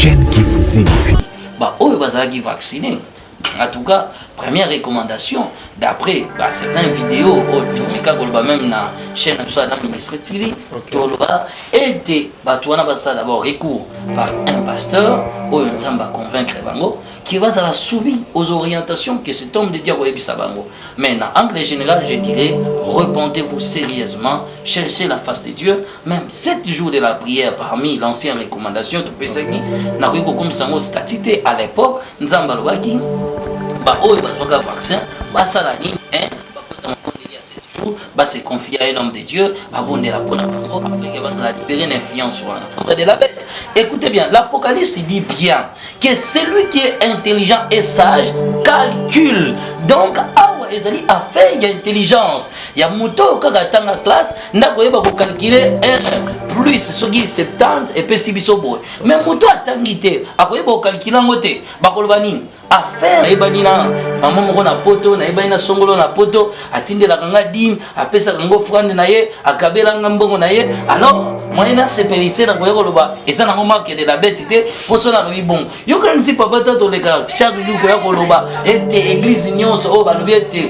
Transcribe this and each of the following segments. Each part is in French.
chaîne qui vous édifie. Bah, oh, qui vacciné. En tout cas, première recommandation, d'après certaines vidéos, même la chaîne de la ministre Thierry, était d'abord recours par un pasteur, qui va convaincre qui va soumettre aux orientations que cet homme de Dieu a. Mais en anglais général, je dirais, repentez-vous sérieusement, cherchez la face de Dieu, même 7 jours de la prière parmi l'ancienne recommandation, tout peut se dire, comme ça, statité à l'époque, nous avons vaccin, se confier à un homme de Dieu, libérer l'influence de la bête. Écoutez bien, l'Apocalypse dit bien que celui qui est intelligent et sage calcule. Donc, ezali affaire ya intelligence ya moto kaka tanga classe ndakoyeba ko calculer 1 plus soki 70 et pesi biso boy mais moto atangi te akoyeba ko calculer ngote bakoloba nini affaire ebani na maman moko na poto na ebani na songolo na poto atindela kanga dim apesa kango frande na ye akabela ngambongo na ye alors moyena sepelise na koyeko loba eza na marque de la bête te poso na lobi bon yo kanisi papa tato leka chaque jour koyeko loba ete église nyonso o balobi ete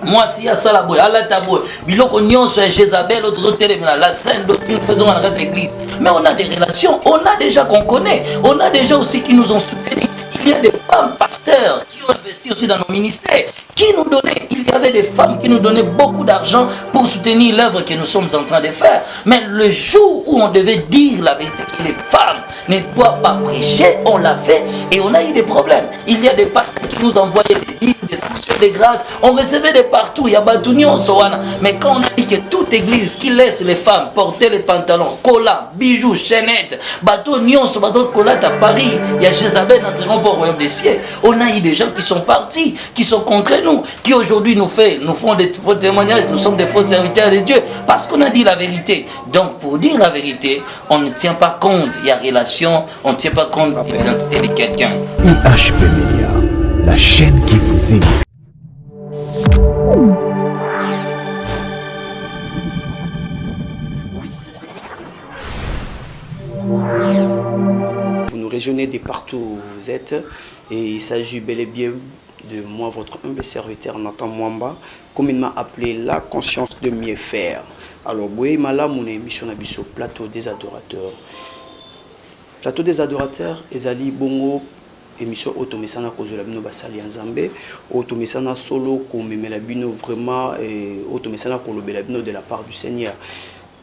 moi si à ça la boy à la tabo biloko nyonso ya Jézabel autres télémina la scène doctrine faisons dans la église mais on a des relations on a déjà qu'on connaît on a déjà aussi qui nous ont soutenus. Il y a des femmes pasteurs qui ont investi aussi dans nos ministères, qui nous donnaient, il y avait des femmes qui nous donnaient beaucoup d'argent pour soutenir l'œuvre que nous sommes en train de faire. Mais le jour où on devait dire la vérité, que les femmes ne doivent pas prêcher, on l'a fait et on a eu des problèmes. Il y a des pasteurs qui nous envoyaient des livres, des actions de grâce, on recevait de partout, il y a Batounion, Soana. Mais quand on a dit que toute église qui laisse les femmes porter les pantalons, collants, bijoux, chaînettes, Batounion, Soana, à Paris, il y a Jézabel n'entreront pas au royaume des cieux. On a eu des gens qui sont partis, qui sont contre nous, qui aujourd'hui nous font des faux témoignages, nous sommes des faux serviteurs de Dieu, parce qu'on a dit la vérité. Donc pour dire la vérité, on ne tient pas compte, il y a relation, on ne tient pas compte de l'identité de quelqu'un. IHP Media, la chaîne qui vous édifie. Régionner de partout où vous êtes et il s'agit bel et bien de moi, votre humble serviteur Nathan Mwamba, communément appelé la conscience de mieux faire. Alors, Boué Mala, mon émission Nabiso, plateau des adorateurs. Plateau des adorateurs, Ezali Bongo, émission Automesana Kozolabino Basali Nzambe, Automesana Solo, Komemelabino vraiment, et Automesana Kolobelabino de la part du Seigneur.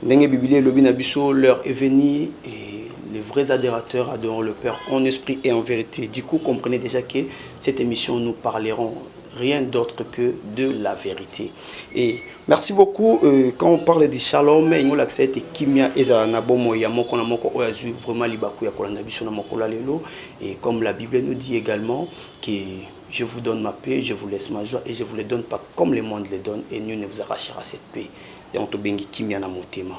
Nengue Bibilé, Lobinabiso, l'heure est venue et les vrais adorateurs adorent le Père en esprit et en vérité. Du coup, comprenez déjà que cette émission, nous parlerons rien d'autre que de la vérité. Et merci beaucoup. Quand on parle de shalom, il y a l'accès de Kimia et Zanabomo, il y a vraiment libaku ya kolanda biso na mokola lelo. Et comme la Bible nous dit également que je vous donne ma paix, je vous laisse ma joie et je vous le donne pas comme le monde le donne et nul ne vous arrachera cette paix. Et on te bengi Kimia na motema.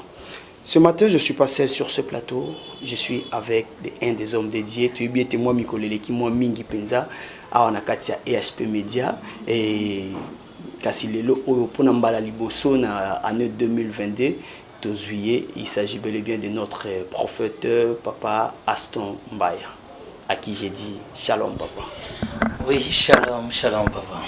Ce matin, je ne suis pas seul sur ce plateau. Je suis avec un des hommes dédiés. Tu es bien moi, Mikolele, qui moi, Mingi Penza, à Onakatia EHP Media. Et Kassilelo, Oponambala Liboso, en année 2022, il s'agit bel et bien de notre prophète, Papa Aston Mbaya, à qui j'ai dit Shalom, Papa. Oui, Shalom, Shalom, Papa.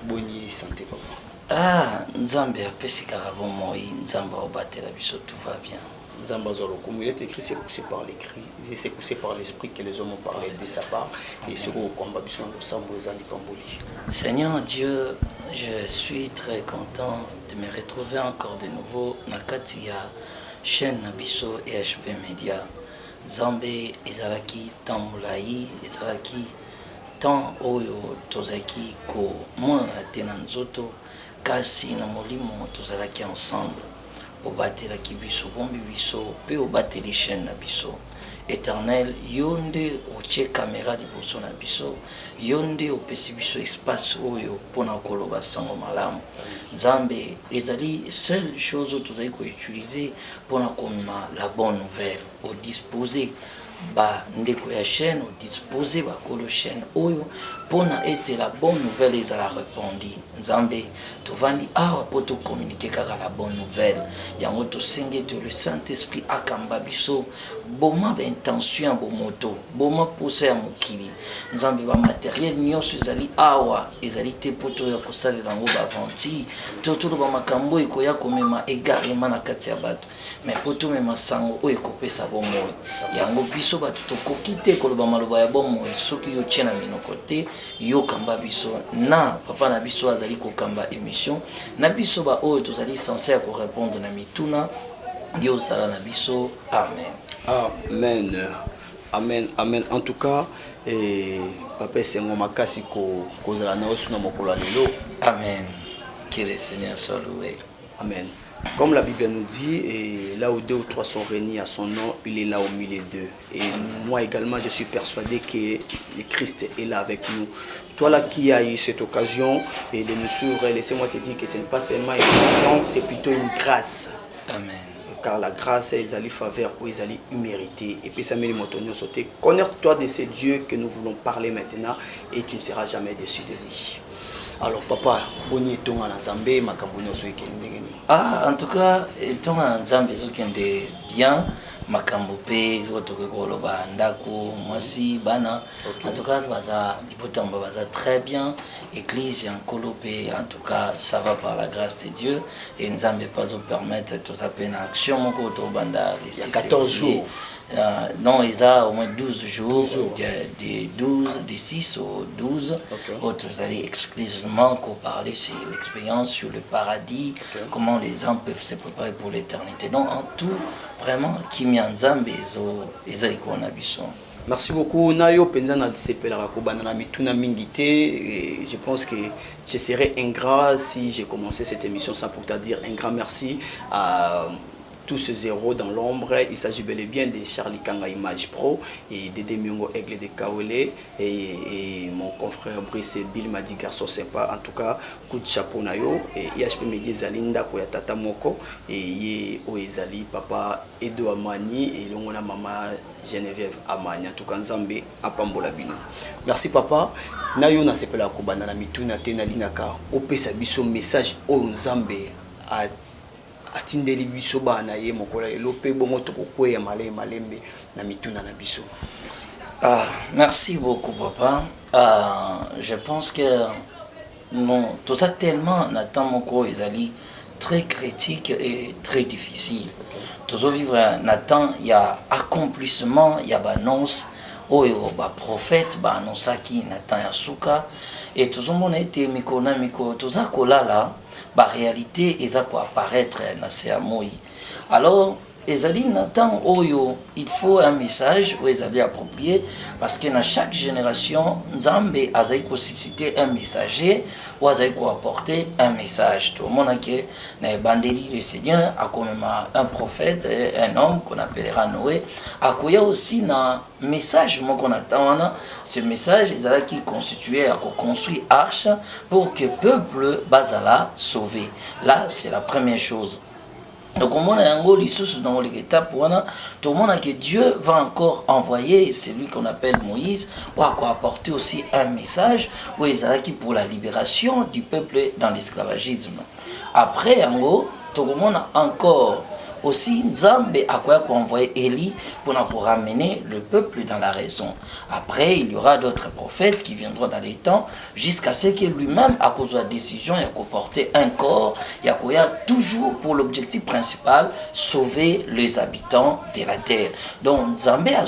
Bonne santé, Papa. Ah, Nzambe apesi karabo moi, Nzambe obatela biso tout va bien. Nzambe zolo comme il est écrit, c'est poussé par l'écrit, c'est poussé par l'esprit que les hommes ont parlé de sa part et sur au combat biso ensemble aux Pamboli. Seigneur Dieu, je suis très content de me retrouver encore de nouveau na kati ya chaîne Nabiso EHP Media. Nzambe ezalaki tambulai, ezalaki tant oyo tozaki ko mona tena nzoto. Kasi na molimo tozalaki ensemble obatelaki biso bombi biso pe obateli chaîne na biso éternel yonde otie caméra liboso na biso yonde opesi biso espace oyo pona koloba sango malamu Nzambe ezali seule chose tozali ko utiliser pona komema la bonne nouvelle au disposer ba ndeko ya chaîne au disposer ba kolo chaîne oyo pona ete la bonne nouvelle ezala répondue nzambe tovandi awa po tocommuniquer kaka la bonne nouvelle yango tosengi ete le Saint-Esprit akamba biso boma baintention ya bomoto boma posa ya mokili nzambe bamateriel nyonso ezali awa ezali te po toya kosalela yango baventure to toloba makambo ekoya komema égarement na kati ya bato mais po tomema sango oyo ekopesa bomoi yango biso bato tokoki te koloba maloba ya bomoi soki yo tie na minoko te yo kamba biso na papa na biso azali kokamba émission na biso ba oyo tozali censé ya korépondre na mituna yo sala na biso amen amen amen amen en tout cas papa esengo makasi kozala na yo suna mokolo ya lelo amen que le Seigneur soit loué amen. Comme la Bible nous dit, et là où 2 ou 3 sont réunis à son nom, il est là au milieu d'eux. Et moi également, je suis persuadé que le Christ est là avec nous. Toi là qui as eu cette occasion et de nous suivre, laissez-moi te dire que ce n'est pas seulement une occasion, c'est plutôt une grâce. Amen. Car la grâce, ils allaient faveur ou ils allaient humilité. Et puis ça met les montagnes sauter. Connais-toi de ce Dieu que nous voulons parler maintenant et tu ne seras jamais déçu de lui. Alors papa, boni tonga na Nzambe makambo nyonso ekende ngeni. En tout cas, tonga na Nzambe ezokende bien makambo pe otoke koloba ndako mwasi bana. En tout cas, baza libotamba baza très bien. Église en kolopé, en tout cas, ça va par la grâce de Dieu et Nzambe pas nous permettre tout ça peine action mon ko to banda il y a 14 jours. Non, ils ont au moins 12 jours, de 6 au 12. Autres allaient exclusivement parler sur l'expérience, sur le paradis, comment les hommes peuvent se préparer pour l'éternité. Donc, en tout, vraiment, Kimi Nzambe, ils ont Merci beaucoup. Nayo Penzana Sepelera Kobana Mituna Mingité. Je pense que je serais ingrat si j'ai commencé cette émission sans pour te dire un grand merci à tous ces zéros dans l'ombre. Il s'agit bel et bien de Charlie Kanga Image Pro et Dédé Miongo Aigle de Kaolé et mon confrère Brice Bill m'a dit garçon sympa. En tout cas, coup de chapeau nayo et IHP Media Zalinda Koya Tata Moko et Ye Oezali Papa Edo Amani et l'ongona Mama Geneviève Amani. En tout cas, Nzambe Apambola Bino. Merci papa. Nayo na sepela kobana na mituna tena lingaka opesa biso message o Nzambe a atindeli biso bana ye mokola lope bongo tokokweya malembe na mituna na biso. Merci. Merci beaucoup papa. Je pense que non, tout ça tellement Nathan Moko ezali très critique et très difficile. Toujours vivre Nathan, il y a accomplissement, il y a annonce oyo ba prophète ba annonçaki Nathan Yasuka et toujours mon été mikona miko toza kolala ba réalité eza ko apparaître na Seamoi. Alors ezali Nathan oyo il faut un message ou ezali approprié parce que dans chaque génération Nzambe azai ko susciter un messager ou azai ko apporter un message. Tout le monde que na bandeli le Seigneur a quand même un prophète, un homme qu'on appellera Noé, a koya aussi na message moi qu'on attend ce message ezala qui constituait à construire arche pour que peuple bazala sauvé. Là c'est la première chose. Donc, on a dans l'étape tout le monde que Dieu va encore envoyer celui qu'on appelle Moïse, ou apporter aussi un message où il qui pour la libération du peuple dans l'esclavagisme. Après, tout le monde encore aussi Nzambe a quoi envoyer Élie pour ramener le peuple dans la raison. Après, il y aura d'autres prophètes qui viendront dans les temps jusqu'à ce que lui-même, à cause de la décision, il a porté un corps, il a toujours pour l'objectif principal sauver les habitants de la terre. Donc Nzambe a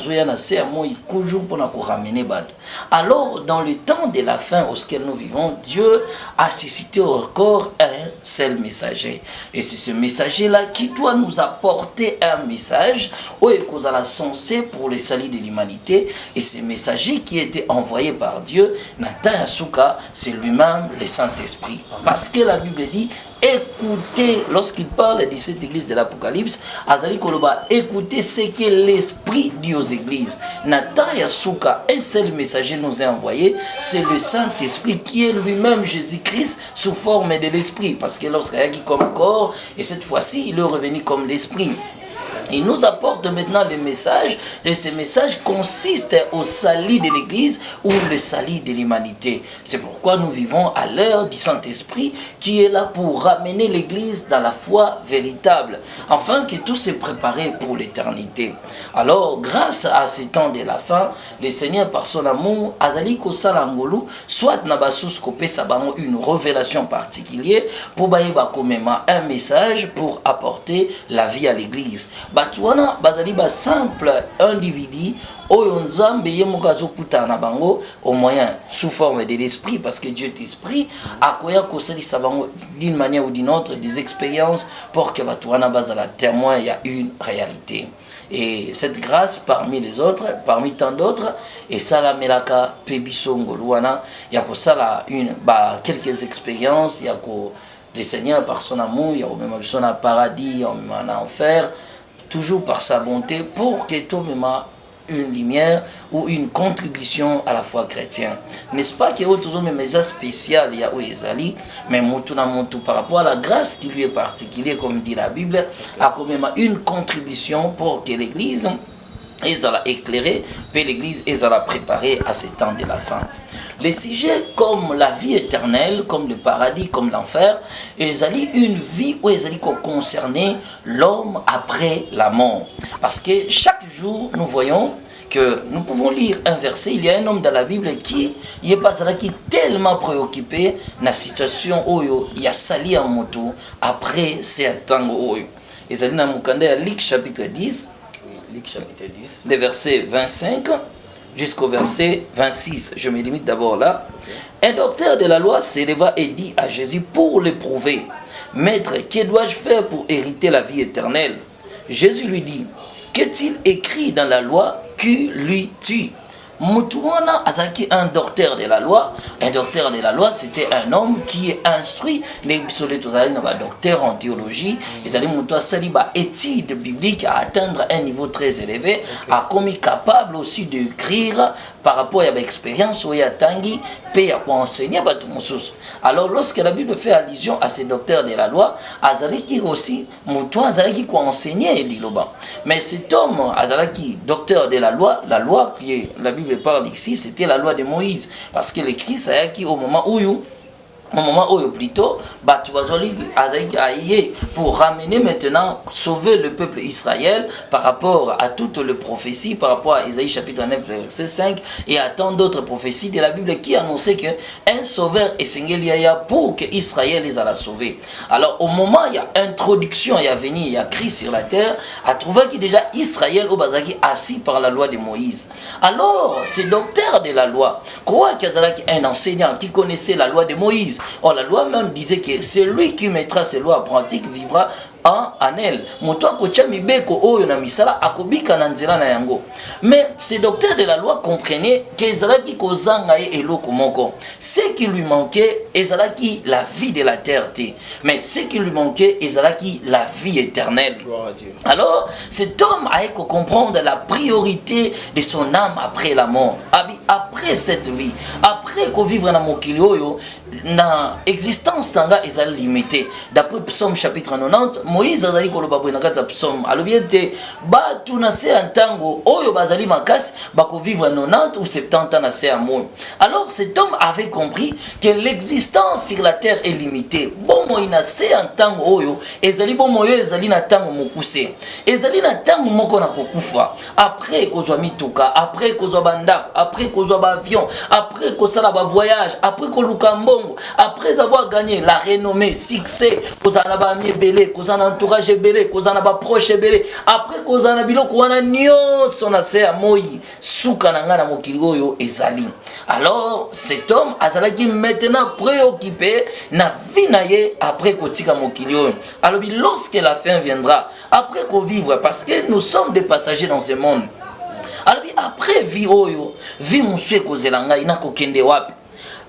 toujours pour ramener Bad. Alors, dans le temps de la fin auquel nous vivons, Dieu a suscité encore un seul messager. Et c'est ce messager-là qui doit nous apporter un message où il est censé pour le salut de l'humanité. Et ce messager qui a été envoyé par Dieu, Nathan Yasuka, c'est lui-même le Saint-Esprit. Parce que la Bible dit, écoutez, lorsqu'il parle de cette église de l'Apocalypse, Azali Koloba, écoutez ce que l'Esprit dit aux églises. Nathan Yasuka, un seul messager nous a envoyé, c'est le Saint-Esprit qui est lui-même Jésus-Christ sous forme de l'Esprit. Parce que lorsqu'il y a comme corps, et cette fois-ci, il est revenu comme l'Esprit. Il nous apporte maintenant le message, et ce message consiste au salut de l'Église ou le salut de l'humanité. C'est pourquoi nous vivons à l'heure du Saint-Esprit qui est là pour ramener l'Église dans la foi véritable, afin que tout se prépare pour l'éternité. Alors, grâce à ce temps de la fin, le Seigneur par son amour, azali kosala ngolu, soit nabasus kopesa bango une révélation particulière pour baïba komema un message pour apporter la vie à l'Église. Batuana bazali ba simple individu oyo nzambe ye mokazo kutana bango au moyen sous forme de l'esprit, parce que Dieu est esprit, akoya kosalisa bango d'une manière ou d'une autre des expériences pour que batuana bazala témoin, il y a une réalité. Et cette grâce parmi les autres, parmi tant d'autres, et ça la melaka pebiso ngoluana, il y a quelques expériences, il y a le Seigneur par son amour, il y a même un paradis, il y a même un enfer, toujours par sa bonté, pour que tout même une lumière ou une contribution à la foi chrétienne. N'est-ce pas qu'il y a toujours même des spéciales, il y a Ezali, mais par rapport à la grâce qui lui est particulière, comme dit la Bible, a quand même une contribution pour que l'Église est éclairée, puis l'Église est préparée à ces temps de la fin. Les sujets comme la vie éternelle, comme le paradis, comme l'enfer, ils ont une vie où ils ont concerné l'homme après la mort. Parce que chaque jour, nous voyons que nous pouvons lire un verset. Il y a un homme dans la Bible qui est tellement préoccupé de la situation où il y a sali en moto après ces temps où ils ont dans Luc chapitre 10, les versets 25 jusqu'au verset 26. Je me limite d'abord là. Un docteur de la loi s'éleva et dit à Jésus pour l'éprouver: Maître, que dois-je faire pour hériter la vie éternelle? Jésus lui dit: Qu'est-il écrit dans la loi qui lui tue? Mutuana Azaki, un docteur de la loi. Un docteur de la loi, c'était un homme qui est instruit. Les docteurs en théologie, ils allaient monter saliba études bibliques à atteindre un niveau très élevé, à commis capable aussi d'écrire par rapport à l'expérience où il y a tangi, paye à quoi enseigner. Alors, lorsque la Bible fait allusion à ces docteurs de la loi, Azalaki aussi, Mutua Azalaki quoi enseigner Liloba. Mais cet homme, Azalaki, docteur de la loi qui est la Bible parle ici, c'était la loi de Moïse, parce que l'écrit c'est qui au moment où plutôt pour ramener maintenant, sauver le peuple Israël par rapport à toutes les prophéties, par rapport à Isaïe chapitre 9 verset 5 et à tant d'autres prophéties de la Bible qui annonçaient qu'un sauveur est Sengeliaya pour que Israël les a sauvé. Alors au moment il y a introduction, il y a venu, il y a Christ sur la terre, a trouvé que déjà Israël au Bazaki assis par la loi de Moïse. Alors ces docteurs de la loi croient qu'il y a un enseignant qui connaissait la loi de Moïse. Or, la loi même disait que celui qui mettra ces lois en pratique vivra en elle. Mais ces docteurs de la loi comprenaient que ce qui lui manquait, c'est la vie de la terre. Mais ce qui lui manquait, c'est la vie éternelle. Alors, cet homme a comprendre la priorité de son âme après la mort. Après cette vie, après qu'on vivre dans mon kilioyo, na existence tanga est limitée. D'après Psaume chapitre 90, Moïse azali koloba boye na kata Psaume alobiente ba tuna se antango oyo bazali makasi bako vivre 90 ou 70 ans na se amour. Alors cet homme avait compris que l'existence sur la terre est limitée. Bon moi na se antango oyo ezali bon moyo ezali na tango mokuse. Ezali na tango moko na kokufa. Après kozwa mituka, après kozwa bandako, après kozwa ba avion, après kozala ba voyage, après koluka mbongo, après avoir gagné la renommée, succès, kozana ba mi belé, kozana entourage belé, kozana ba proche belé, après kozana biloko wana nyonso na se moi suka na ngana mokili oyo ezali. Alors cet homme azalaki maintenant préoccupé na vie na ye après kotika mokili oyo. Alors lorsque la fin viendra, après qu'on vivre, parce que nous sommes des passagers dans ce monde. Alors après vie oyo, vie monsieur kozelanga ina kokende wapi.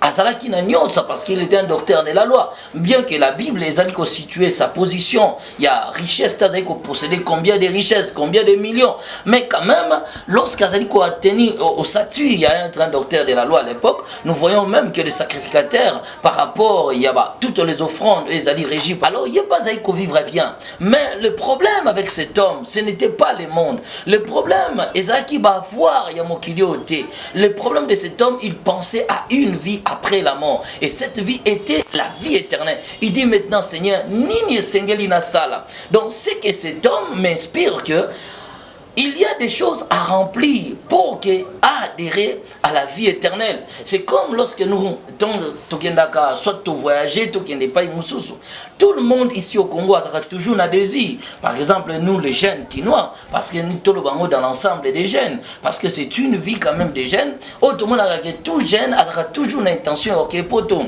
azalaki na nyonso parce qu'il était un docteur de la loi. Bien que la Bible ezali constituer sa position, il y a richesse, azali posséder combien de richesses, combien de millions. Mais quand même, lorsqu'azali a tenu au statut, il y a un docteur de la loi à l'époque, nous voyons même que les sacrificateurs, par rapport, il y a toutes les offrandes, ezali régies. Alors, il n'y a pas à vivre bien. Mais le problème avec cet homme, ce n'était pas le monde. Le problème, ezaki va voir, il y a mon le problème de cet homme, il pensait à une vie après la mort. Et cette vie était la vie éternelle. Il dit maintenant, Seigneur, nini sengeli na sala. Donc, c'est que cet homme m'inspire que il y a des choses à remplir pour adhérer à la vie éternelle. C'est comme lorsque nous, soit tu voyager, tu pas tout le monde ici au Congo a toujours un désir. Par exemple, nous les jeunes Kinois, parce que nous tout le monde dans l'ensemble des jeunes, parce que c'est une vie quand même des jeunes. Tout le monde a jeune a toujours une intention, ok, poto.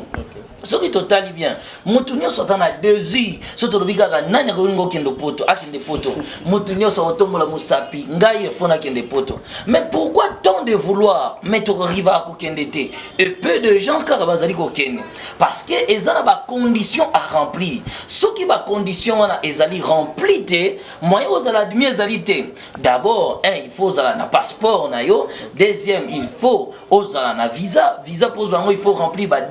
Ce qui est totalement bien. Moutounio soit en a désir. Surtout le bigaga nanya gongo kendo poto, akende poto. Moutounio soit autombo la musapi, ngaye fona kende poto. Mais pourquoi tant de vouloir mettre au riva à kendete et peu de gens karabazali kokene? Parce que ils ont des conditions à remplir. Ce qui va condition on a ezali rempli te, moyen aux ala demi ezalité. D'abord, il faut ala na passeport na yo. Deuxième, il faut aux ala na visa. Visa pour il faut remplir ba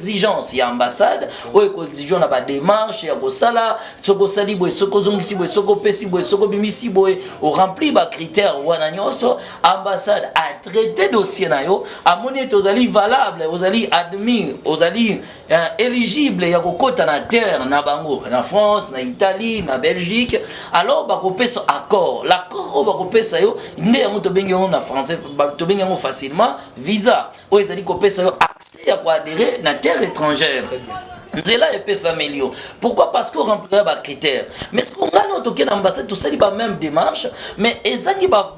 exigence ya ambassade ou exigence na ba démarche ya bosala soko sali boy soko zongisi boy soko pesi boy soko bimisi boy o rempli ba critères wana nyonso ambassade a traité dossier na yo amoni tozali valable ozali admis ozali éligible ya kokota na terre na bango na France na Italie na Belgique alors ba kopesa accord l'accord ba kopesa yo nde ya moto bengi na français to bengi facilement visa o ezali kopesa yo accès à adhérer na terre étrangère. Nzela epesa melio. Pourquoi? Parce qu'on remplit les critères. Mais ce qu'on a noté dans l'ambassade, tout ça, il y a même démarche, mais ezangi ba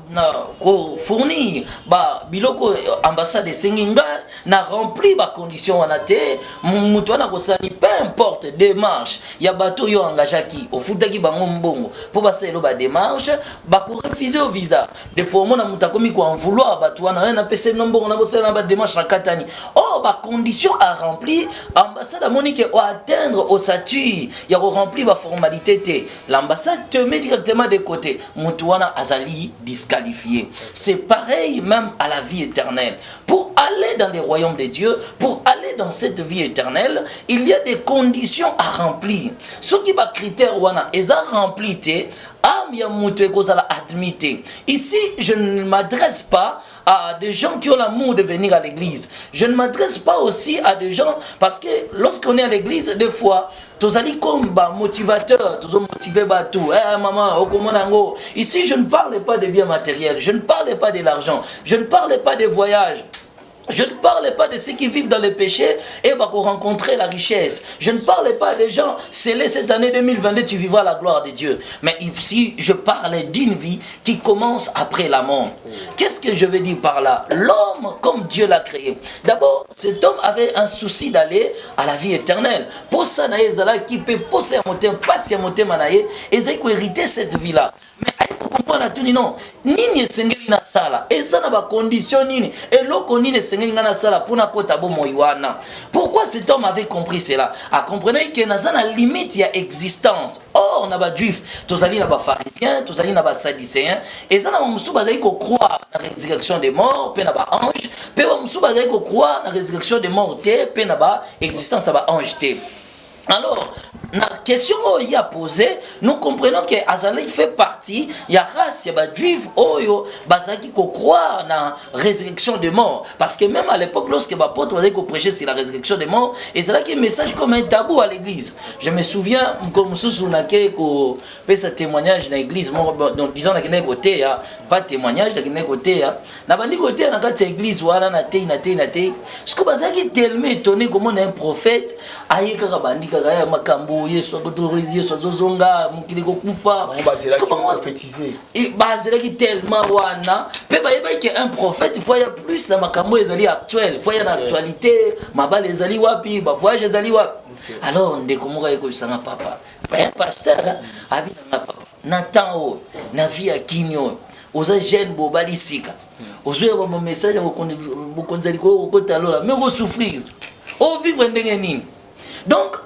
fournir ba biloko ambassade de Senginga na rempli ba conditions wana te, mutu wana kosani peu importe démarche, ya bato yo engagaki, au futaki bango mbongo, pour ba selo ba démarche, ba ko refuser au visa. De fois mona mutakomi ko en vouloir bato wana na pese nombongo na bosela ba démarche na katani. Oh ba conditions à remplir, ambassade a monique ou atteindre au statut, il y a rempli la formalité. L'ambassade te met directement de côté. Moutouana Azali disqualifié. C'est pareil même à la vie éternelle. Pour aller dans les royaumes de Dieu, pour aller dans cette vie éternelle, il y a des conditions à remplir. Ce qui va critère wana eza rempli te ici, je ne m'adresse pas à des gens qui ont l'amour de venir à l'église. Je ne m'adresse pas aussi à des gens, parce que lorsqu'on est à l'église, des fois, tous allez comme motivateur, tous motivé tout. Maman, ici, je ne parle pas de biens matériels, je ne parle pas de l'argent, je ne parle pas des voyages. Je ne parle pas de ceux qui vivent dans le péché et vont rencontrer la richesse. Je ne parle pas des gens scellés cette année 2022, tu vivras la gloire de Dieu. Mais ici, je parle d'une vie qui commence après la mort. Qu'est-ce que je veux dire par là? L'homme, comme Dieu l'a créé. D'abord, cet homme avait un souci d'aller à la vie éternelle. Pour ça, qui peut poser un moteur, passer un moteur, et ils ont hérité cette vie-là. Mais comprendre tout non nini esengeli na sala eza na ba condition nini eloko nini esengeli na sala pona kota bo moiwana. Pourquoi cet homme avait compris cela? A comprenait que na na limite ya existence. Or na ba juif tozali na ba pharisiens tozali na ba sadducéens eza na musu bazali ko croire na résurrection des morts pe na ba ange pe musu bazali ko croire na résurrection des morts te pe na ba existence ba ange te. Alors, la question qu'il a posée, nous comprenons que Azali fait partie, il y a race, il y a des juifs, qui croient dans la résurrection des morts. Parce que même à l'époque, lorsque l'apôtre prêchait sur la résurrection des morts, et c'est là qu'il y a un message comme un tabou à l'église. Je me souviens, comme on a fait ce témoignage dans l'église, donc disons qu'il y a côté, pas de témoignage, il y a côté, il y a côté dans l'église, ce que vous avez tellement étonné comme on est un prophète, kaya makambo yeso yeso zozonga mukili kokufa prophétiser bazela tellement wana pe ba yeba que un prophète il faut y a plus na makambo ezali actuel il faut y a actualité mabale ezali wapi ba voyage ezali wapi alors ndeko moka yeko sanga papa ba pasteur abi na papa na temps na vie ya kinyo oza jeune bobali sika ozwa ba message bokonzali ko talola mais on souffrir on vivre ndenge nini. Donc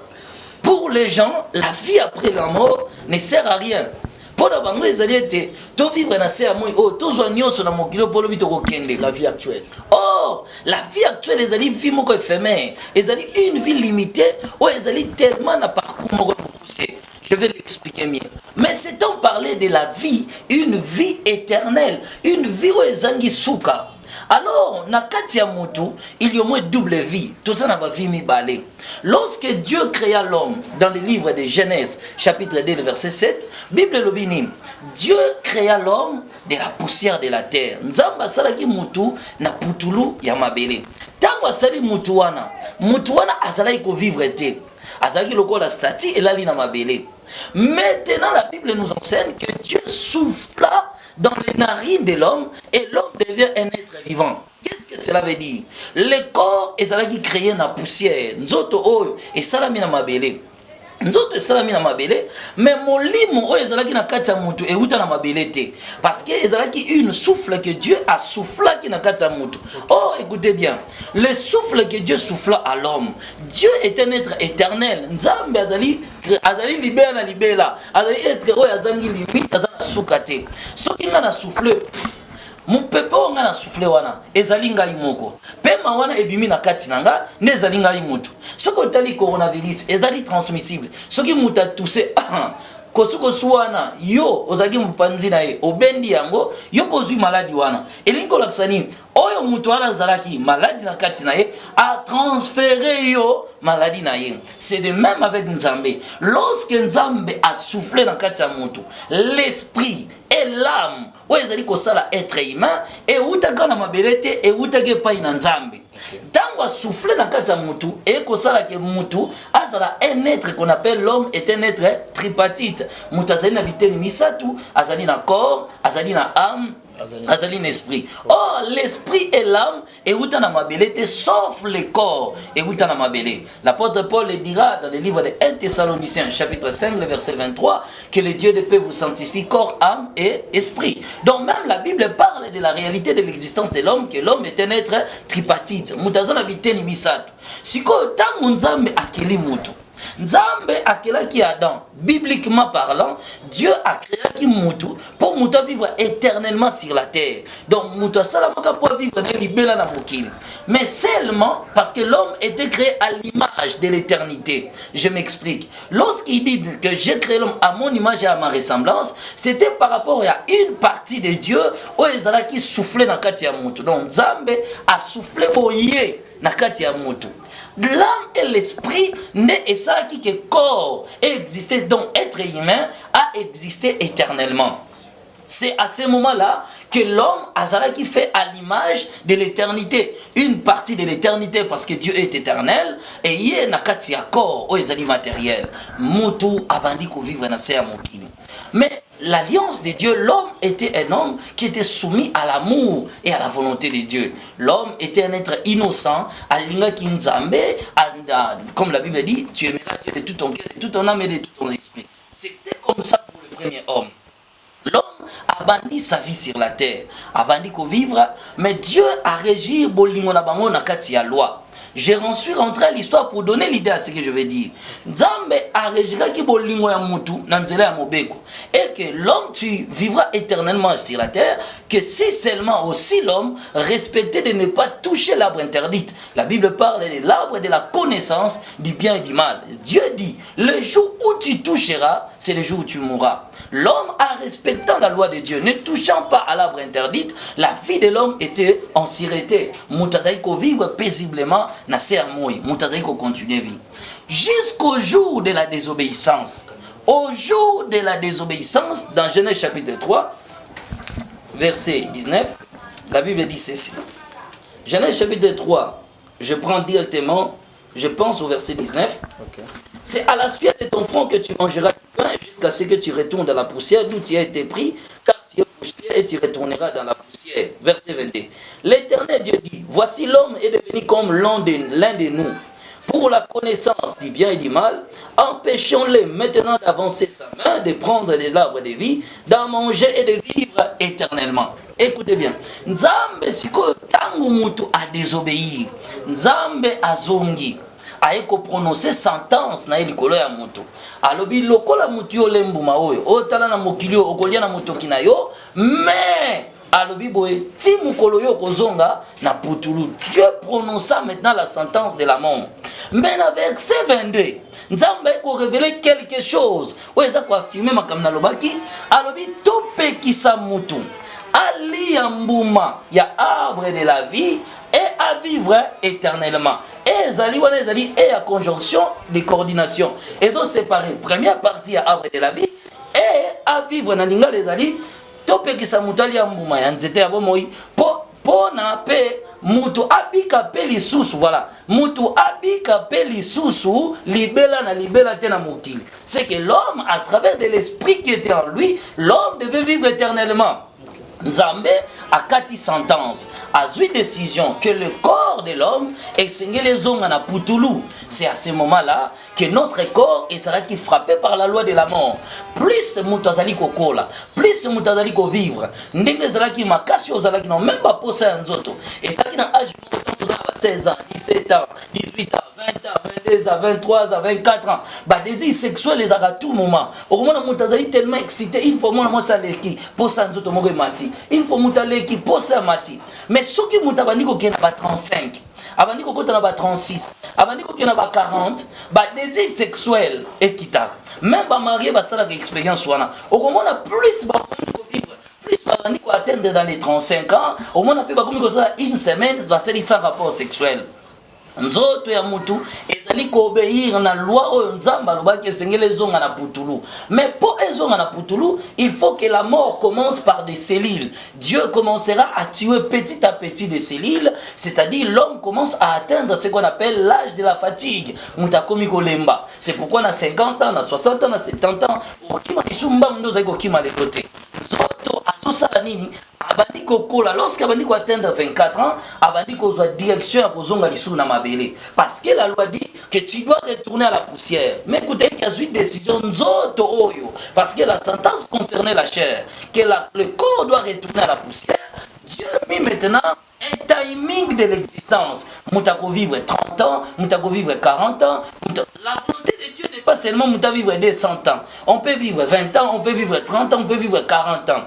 pour les gens la vie après la mort ne sert à rien. Pour la bango ezali ete to vivre na se amoi oh tozwa nyonso na mokilo polo bito ko kende La vie actuelle. Or, la vie actuelle, ezali vie moko éphémère. Ezali une vie limitée, ou ezali tellement na parcours moko poussé. Je vais l'expliquer mieux. Mais c'est on parler de la vie, une vie éternelle, une vie où ezangi souka. Alors, na kati ya mutu, il y a au moins double vie. Tout ça n'a pas vie mibale. Lorsque Dieu créa l'homme, dans le livre de Genèse, chapitre 2, verset 7, Bible l'obini, Dieu créa l'homme de la poussière de la terre. Nzamba salaki mutu na putulu ya mabele. Tango asali mutu wana azalaki ko vivre te. Azalaki lokola stati elali na mabele. Maintenant la Bible nous enseigne que Dieu souffla dans les narines de l'homme et l'homme devient un être vivant. Qu'est-ce que cela veut dire? Le corps ezalaki créé na poussière. Nzoto oyo esalami na mabele. Nzoto esalami na mabele, mais molimo oyo ezalaki na kati ya mutu euta na mabele te. Parce que ezalaki une souffle que Dieu a soufflaki na kati ya mutu. Oh, écoutez bien, le souffle que Dieu souffla à l'homme. Dieu est un être éternel. Nzambe azali libela na libela. Azali être oyo azangi limite azana suka te. Soki nga na souffle mupepe nga na souffle wana ezali ngai moko pema wana ebimi na kati nanga ne ezali ngai mutu. Soki otali coronavirus ezali transmissible. Soki mutu atuse kosukosu wana yo ozaki mupanzi na ye obendi yango yo pozwi maladi wana elingi kolakisa nini oyo mutu wana azalaki maladi na kati na ye a transféré yo maladi na ye. C'est de même avec Nzambe. Lorsque Nzambe a soufflé na kati ya mutu, l'esprit et l'âme oyo ezali kosala être humain eutaka na mabele te eutaki epai na Nzambe. Tango asouffle na kati ya mutu ekosala ke mutu azala un être qu'on appelle l'homme est un être tripartite. Mutu azali na biteni misatu, azali na corps, azali na âme, azali na esprit. Or l'esprit et l'âme euta na mabele te sauf le corps euta na mabele. L'apôtre Paul le dira dans le livre de 1 Thessaloniciens chapitre 5 le verset 23 que le Dieu de paix vous sanctifie corps, âme et esprit. Donc même la Bible parle de la réalité de l'existence de l'homme, que l'homme est un être tripartite. Mutazana biteni misatu. Siko tangu Nzambe akeli mutu. Nzambe akelaki Adam, bibliquement parlant, Dieu a créé mutu pour mutu vivre éternellement sur la terre. Donc mutu salamaka pour vivre dans libela na mokili. Mais seulement parce que l'homme était créé à l'image de l'éternité. Je m'explique. Lorsqu'il dit que j'ai créé l'homme à mon image et à ma ressemblance, c'était par rapport à une partie de Dieu où ils qui soufflait dans kati ya mutu. Donc Nzambe a soufflé boye na kati ya mutu. L'âme et l'esprit n'est ça qui que corps existait, donc être humain a existé éternellement. C'est à ce moment-là que l'homme Azara qui fait à l'image de l'éternité, une partie de l'éternité parce que Dieu est éternel et il y a nakati ya corps ou ezali matériel. Mutu abandi ko vivre na se mokili. Mais l'alliance de Dieu, l'homme était un homme qui était soumis à l'amour et à la volonté de Dieu. L'homme était un être innocent, comme la Bible dit, tu aimeras Dieu de tout ton cœur, de toute ton âme et de tout ton esprit. C'était comme ça pour le premier homme. L'homme a bâti sa vie sur la terre, a bâti qu'on vivre, mais Dieu a régi bolingo na bango na kati ya loi. Je suis rentré à l'histoire pour donner l'idée à ce que je vais dire. Nzambe a régi ki bolingo ya mutu na nzela ya mobeko et que l'homme tu vivras éternellement sur la terre, que si seulement aussi l'homme respectait de ne pas toucher l'arbre interdit. La Bible parle de l'arbre de la connaissance du bien et du mal. Dieu dit, le jour où tu toucheras, c'est le jour où tu mourras. L'homme, en respectant la loi de Dieu, ne touchant pas à l'arbre interdit, la vie de l'homme était en sûreté. Moutazaïko vivre paisiblement, na sermoui. Moutazaïko continuer vivre. Jusqu'au jour de la désobéissance. Au jour de la désobéissance, dans Genèse chapitre 3, verset 19, la Bible dit ceci. Genèse chapitre 3, je prends directement, je pense au verset 19. Okay. C'est à la suite de ton front que tu mangeras du pain jusqu'à ce que tu retournes dans la poussière d'où tu as été pris, car tu es poussière et tu retourneras dans la poussière. Verset 22. L'Éternel Dieu dit, voici l'homme est devenu comme l'un de nous, pour la connaissance du bien et du mal, empêchons-les maintenant d'avancer sa main, de prendre de l'arbre de vie, d'en manger et de vivre éternellement. Écoutez bien, Nzambe siko tangu mutu a désobéir, Nzambe azongi, aeko prononcer sentence na elikolo ya mutu. Alobi lokola mutu yo lembuma oyo, otala na mokili yo, okolia na motoki na yo, mais alobi boye ti mukolo yo kozonga na putulu. Dieu prononça maintenant la sentence de la mort. Mais dans verset 22, Nzambe ko révéler quelque chose. Oeza ko affirmer makamna lobaki, alobi tope kisa mutu. Ali mbuma ya arbre de la vie et à vivre éternellement. Et ezali wana ezali et à conjonction de coordination. Ils ont séparé première partie à arbre de la vie et à vivre na linga ezali tope kisa mutali ya mbuma ya nzete ya bomoi po na pe mutu abika pe lisusu. Voilà, mutu abika pe lisusu libela na libela te na mokili. C'est que l'homme, à travers de l'esprit qui était en lui, l'homme devait vivre éternellement. Nzambe a kati sentence, a eu décision que le corps de l'homme est sengé les ongles na putulu. C'est à ce moment-là que notre corps est cela qui frappé par la loi de la mort. Plus mutazali kokola, plus mutazali ko vivre. Ndenge zala ki makasi ozala ki non même pas posa ya nzoto. Et ça qui na âge 16 ans, 17 ans, 18 ans, 20 ans, 22 ans, 23 ans, 24 ans. Bah désir sexuel les à tout moment. Au moment où mutazali tellement excité, il faut moi ça leki pour ça nzoto mo mati. Il faut mutaleki pour ça mati. Mais ce qui mutabani ko kena ba 35. Abandi ko kota na ba 36. Abandi ko kena ba 40. Bah désir sexuel équitable. Même ba marié ba ça la expérience wana. Au moment on a plus ba vivre. Plus on ko atteindre dans les 35 ans, au moins on peut pas comme ça une semaine va se sans rapport sexuel. Nzoto ya mutu ezali ko obéir na loi o nzamba lobaki sengele zonga na putulu. Mais pour ezonga na putulu, il faut que la mort commence par des cellules. Dieu commencera à tuer petit à petit des cellules, c'est-à-dire l'homme commence à atteindre ce qu'on appelle l'âge de la fatigue. Mutakomi kolemba. C'est pourquoi na 50 ans, na 60 ans, na 70 ans, okima isumba mndoza iko kima le côté. Zoto asosala nini? Abandi kokola lorsque abandi ko atteindre 24 ans, abandi ko zwa direction ya kozonga lisu na mabele parce que la loi dit que tu dois retourner à la poussière. Mais écoutez, il y a une décision nzoto oyo parce que la sentence concernait la chair que le corps doit retourner à la poussière. Dieu met maintenant un timing de l'existence. Moutako vivre 30 ans, moutako vivre 40 ans. La volonté de Dieu n'est pas seulement moutako vivre des 100 ans. On peut vivre 20 ans, on peut vivre 30 ans, on peut vivre 40 ans.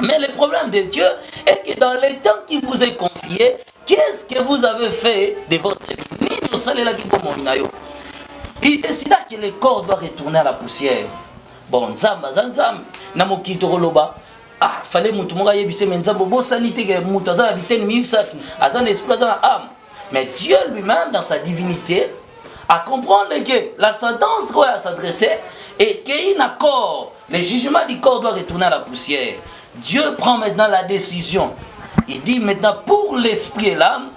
Mais le problème de Dieu est que dans les temps qui vous est confié, qu'est-ce que vous avez fait de votre vie? Il décida que le corps doit retourner à la poussière. Bon, Nzamba, Zanzam, Namokito Roloba. Ah, fallait moutumoga yebise menzambo bo sanité que moutaza vitene misa, azan esprit azan âme. Mais Dieu lui-même dans sa divinité à comprendre que la sentence doit s'adresser et qu'il y a un accord, le jugement du corps doit retourner à la poussière. Dieu prend maintenant la décision. Il dit maintenant pour l'esprit et l'âme,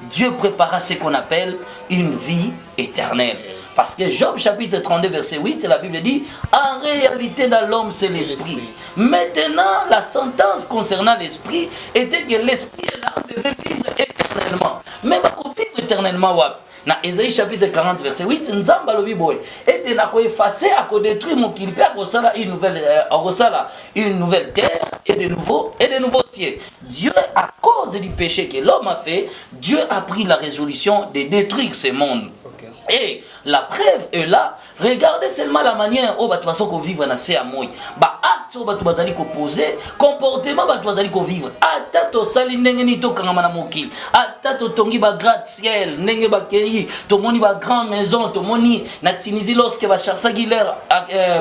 Dieu prépara ce qu'on appelle une vie éternelle. Parce que Job chapitre 32 verset 8, la Bible dit, en réalité dans l'homme c'est l'esprit. Maintenant la sentence concernant l'esprit était que l'esprit et l'âme devaient vivre éternellement. Mais pour vivre éternellement, dans Ésaïe chapitre 40 verset 8, Nzamba lobi boy était na ko effacer à ko détruire mon kilpe à kosala une nouvelle terre et de nouveaux cieux. Dieu à cause du péché que l'homme a fait, Dieu a pris la résolution de détruire ce monde. Et la preuve est là. Regardez seulement la manière dont tu vas vivre dans ces amours. Acte où tu vas poser, comportement tu vas vivre. Atato sali nengeni to kangama na mokili. Atato tongi ba gratte-ciel, nenge ba keri, to moni ba grande maison, to moni na Tunisie lorsque ba Charles Aguilera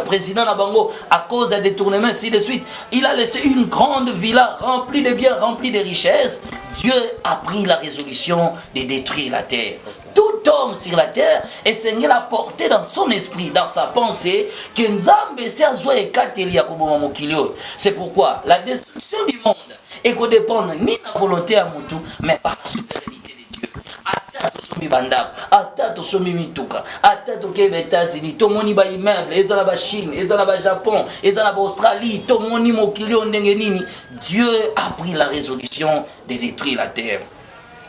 président na bango à cause d'un détournement ainsi de suite. Il a laissé une grande villa remplie de biens, remplie de richesses. Dieu a pris la résolution de détruire la terre. Tout homme sur la terre et Seigneur l'a porté dans son esprit, dans sa pensée, que Nzambe se azwa ekateli ya koboma mokili. C'est pourquoi la destruction du monde est qu'on dépend ni de la volonté à Moutou, mais par la souveraineté de Dieu. Atato somi bandako, atato somi mituka, atato kebe États-Unis, tomoni ba immeuble, ezala ba Chine, ezala ba Japon, ezala ba Australie, tomoni mokili ndenge nini. Dieu a pris la résolution de détruire la terre.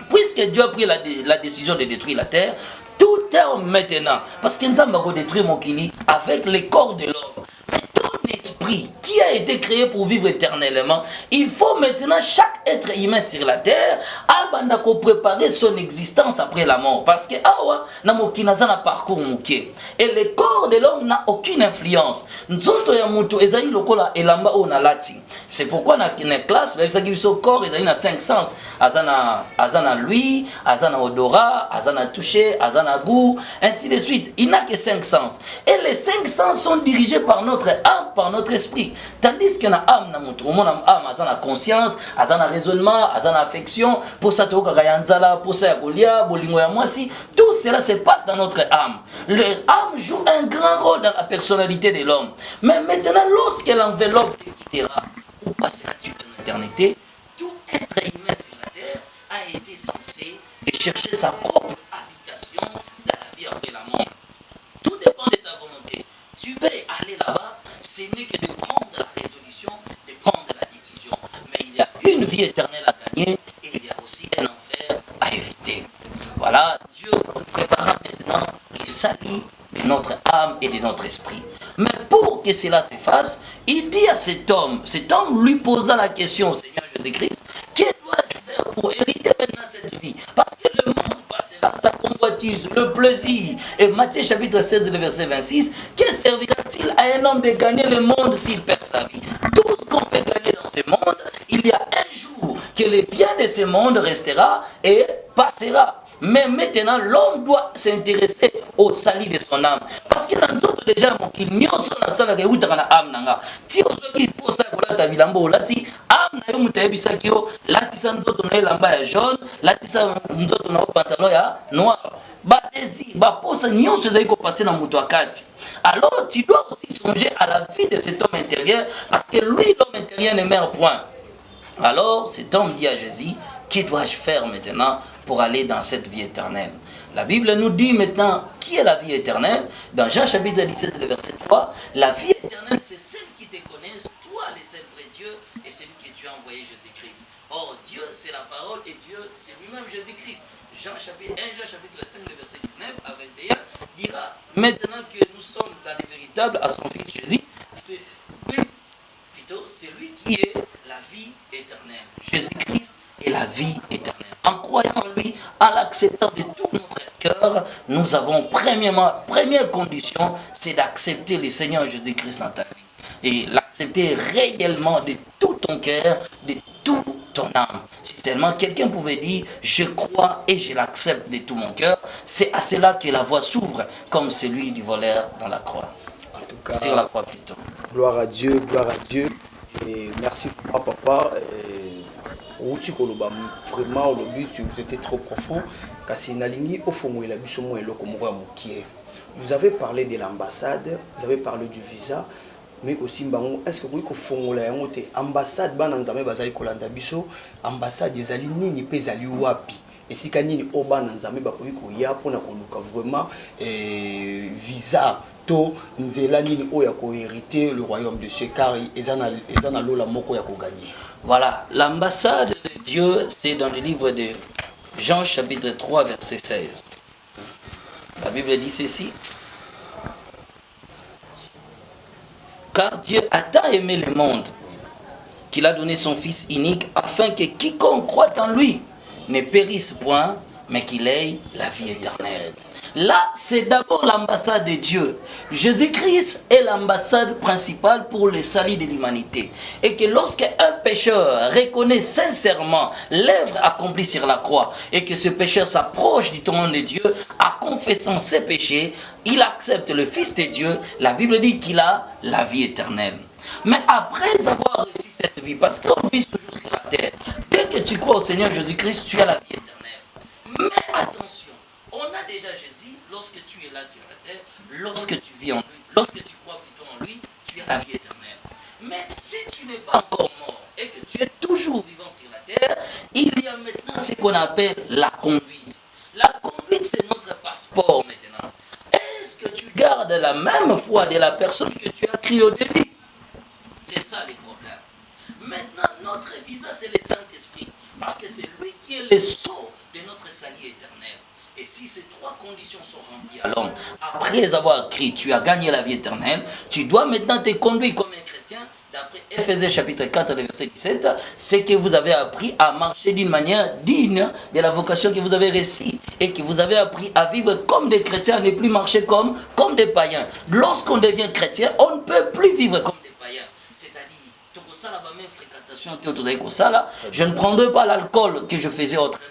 Puisque Dieu a pris la décision de détruire la terre, tout terme maintenant, parce que nous avons détruit mon kili avec les corps de l'homme. Mais ton esprit qui a été créé pour vivre éternellement, il faut maintenant chaque être humain sur la terre abandako préparer son existence après la mort, parce que awa na mokinaza na parcours muke et le corps de l'homme n'a aucune influence. Nzoto ya mutu ezali lokola elamba o na lati. C'est pourquoi na classe ça qui son corps ezali na 5 sens, azana lui, azana odorat, azana toucher, azana goût, ainsi de suite. Il n'a que 5 sens et les 5 sens sont dirigés par notre âme, par notre esprit. Tandis que na âme na mutu, mon âme azana conscience, azana raisonnement, azana affection, pour ça to kayanzala, pour ça kolia, bolingo ya mwasi, tout cela se passe dans notre âme. L'âme joue un grand rôle dans la personnalité de l'homme. Mais maintenant, lorsque l'enveloppe te quittera, ou passeras-tu ton éternité, tout être humain sur la terre a été censé de chercher sa propre habitation dans la vie après la mort. Tout dépend de ta volonté. Tu veux aller là-bas, c'est mieux que de prendre la résolution, de prendre la décision. Mais il y a une vie éternelle à gagner et il y a aussi un enfer à éviter. Voilà, Dieu prépara maintenant les salis de notre âme et de notre esprit. Mais pour que cela se fasse, il dit à cet homme lui posa la question au Seigneur Jésus-Christ, que dois-je faire pour hériter maintenant cette vie? Parce que le monde passera, sa convoitise, le plaisir. Et Matthieu chapitre 16, le verset 26, que servira-t-il à un homme de gagner le monde s'il perd sa vie? Tout ce qu'on peut gagner dans ce monde, il y a un jour que le bien de ce monde restera et passera. Mais maintenant, l'homme doit s'intéresser au salut de son âme. Parce que dans nous autres, déjà, il y a un salle qui est dans âme. Si on se dit pour ça, la vilambo, lati, âme, na yo mutaebisa kio, lati sa nous autres, on a lamba ya jaune, lati sa nous autres, on a pantalon ya noir. Ba désir, ba posa, nyon se doit passer dans mutwakati. Alors, tu dois aussi songer à la vie de cet homme intérieur, parce que lui, l'homme intérieur ne meurt point. Alors, cet homme dit à Jésus, que dois-je faire maintenant pour aller dans cette vie éternelle? La Bible nous dit maintenant qui est la vie éternelle. Dans Jean chapitre 17, le verset 3, la vie éternelle, c'est celle qui te connaissent, toi, le seul vrai Dieu, et celui que tu as envoyé, Jésus-Christ. Or, Dieu, c'est la parole, et Dieu, c'est lui-même Jésus-Christ. Jean chapitre 5, le verset 19 à 21, dira, maintenant que nous sommes dans les véritables à son Fils Jésus, c'est lui, plutôt, c'est lui qui est la vie éternelle. Jésus-Christ est la vie éternelle. En croyant en lui, en l'acceptant de tout notre cœur, nous avons première condition, c'est d'accepter le Seigneur Jésus-Christ dans ta vie. Et l'accepter réellement de tout ton cœur, de tout ton âme. Si seulement quelqu'un pouvait dire, je crois et je l'accepte de tout mon cœur, c'est à cela que la voie s'ouvre, comme celui du voleur dans la croix. En tout cas, sur la croix plutôt. Gloire à Dieu, gloire à Dieu. Et merci papa. Vraiment, le but, c'était trop profond. Vous avez parlé de l'ambassade, vous avez parlé du visa, mais aussi, est-ce que vous avez l'ambassade, ambassade des alignés, ni pas ali wapi. Et si kanini oba nanzame ba koyiko ya pona koluka vraiment visa to nzela nini oya ko hériter le royaume de Dieu car ezana lola moko ya ko gagner. Voilà, l'ambassade de Dieu, c'est dans le livre de Jean chapitre 3 verset 16. La Bible dit ceci. Car Dieu a tant aimé le monde qu'il a donné son Fils unique afin que quiconque croit en lui ne périsse point, mais qu'il ait la vie éternelle. Là, c'est d'abord l'ambassade de Dieu. Jésus-Christ est l'ambassade principale pour le salut de l'humanité. Et que lorsqu'un pécheur reconnaît sincèrement l'œuvre accomplie sur la croix, et que ce pécheur s'approche du trône de Dieu, en confessant ses péchés, il accepte le Fils de Dieu. La Bible dit qu'il a la vie éternelle. Mais après avoir reçu cette vie, parce qu'on vit toujours sur la terre, dès que tu crois au Seigneur Jésus-Christ, tu as la vie éternelle. Mais attention, on a déjà Jésus lorsque tu es là sur la terre, lorsque tu vis en lui, lorsque tu crois plutôt en lui, tu as la vie éternelle. Mais si tu n'es pas encore mort et que tu es toujours vivant sur la terre, il y a maintenant ce qu'on appelle la conduite. La conduite, c'est notre passeport maintenant. Est-ce que tu gardes la même foi de la personne que tu as cru au début? C'est ça les problèmes. Maintenant, notre visa, c'est le Saint-Esprit. Parce que c'est lui qui est le sceau de notre salut éternel. Et si ces trois conditions sont remplies à l'homme, après avoir écrit, tu as gagné la vie éternelle, tu dois maintenant te conduire comme un chrétien. D'après Éphésiens chapitre 4, verset 17, c'est que vous avez appris à marcher d'une manière digne de la vocation que vous avez reçue et que vous avez appris à vivre comme des chrétiens, à ne plus marcher comme des païens. Lorsqu'on devient chrétien, on ne peut plus vivre comme des païens. C'est-à-dire, je ne prendrai pas l'alcool que je faisais autrement.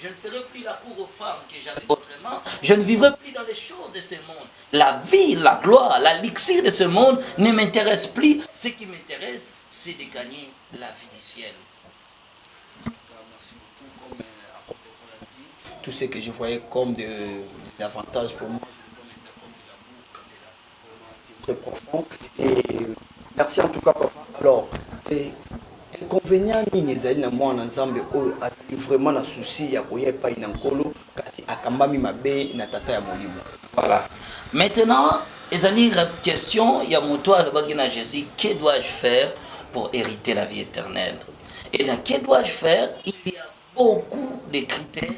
Je ne ferai plus la cour aux femmes que j'avais autrement. Je ne vivrai plus dans les choses de ce monde. La vie, la gloire, l'élixir de ce monde ne m'intéresse plus. Ce qui m'intéresse, c'est de gagner la vie du ciel. Merci beaucoup. Comme tout ce que je voyais comme des avantages pour moi, c'est très profond. Et merci en tout cas, papa. Alors, inconvénient ni ezali na mwana nzambe oyo azali vraiment na souci ya koya epai na nkolo kasi akambami mabe na tata ya molimo. Voilà. Maintenant, ezali question ya moto alobaki na Jésus, que dois-je faire pour hériter la vie éternelle? Et dans que dois-je faire? Il y a beaucoup de critères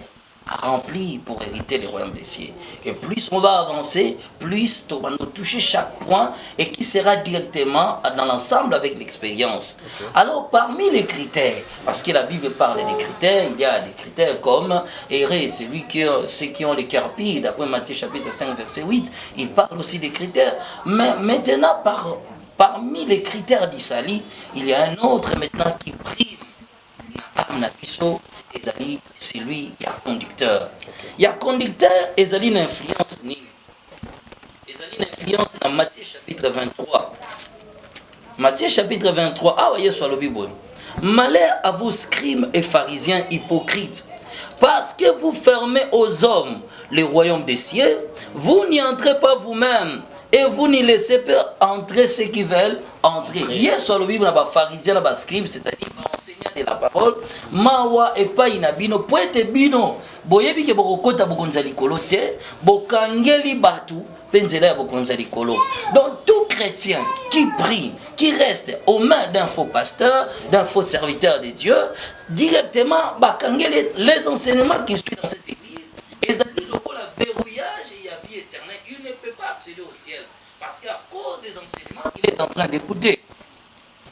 à remplir pour hériter le royaume des cieux. Et plus on va avancer, plus on va nous toucher chaque point et qui sera directement dans l'ensemble avec l'expérience. Okay. Alors parmi les critères, parce que la Bible parle des critères, il y a des critères comme errer, ceux qui ont les cœurs purs, d'après Matthieu chapitre 5 verset 8, il parle aussi des critères. Mais maintenant, parmi les critères d'Isali, il y a un autre maintenant qui prime. C'est lui, il y a conducteur. Il y a conducteur, et il y a une influence. Il y a une influence dans Matthieu chapitre 23. Matthieu chapitre 23. Ah, voyez sur le Bible. Malheur à vous, scribes et pharisiens hypocrites, parce que vous fermez aux hommes le royaume des cieux, vous n'y entrez pas vous-même. Et vous n'y laissez pas entrer ceux qui veulent entrer. Hier sur le Bible, il y a des pharisiens, des scribes, c'est-à-dire des enseignants de la parole. Mawa et pas inabino, poète bino. Boyebi ke bokota bokonzali kolote, bokangeli batu, penzela bokonzali kolo. Donc tout chrétien qui prie, qui reste aux mains d'un faux pasteur, d'un faux serviteur de Dieu, directement bakangeli les enseignements qui suivent dans cette église. Et ça dit le verrouillage et la vie éternelle, il ne peut pas accéder au ciel. Parce qu'à cause des enseignements qu'il est en train d'écouter,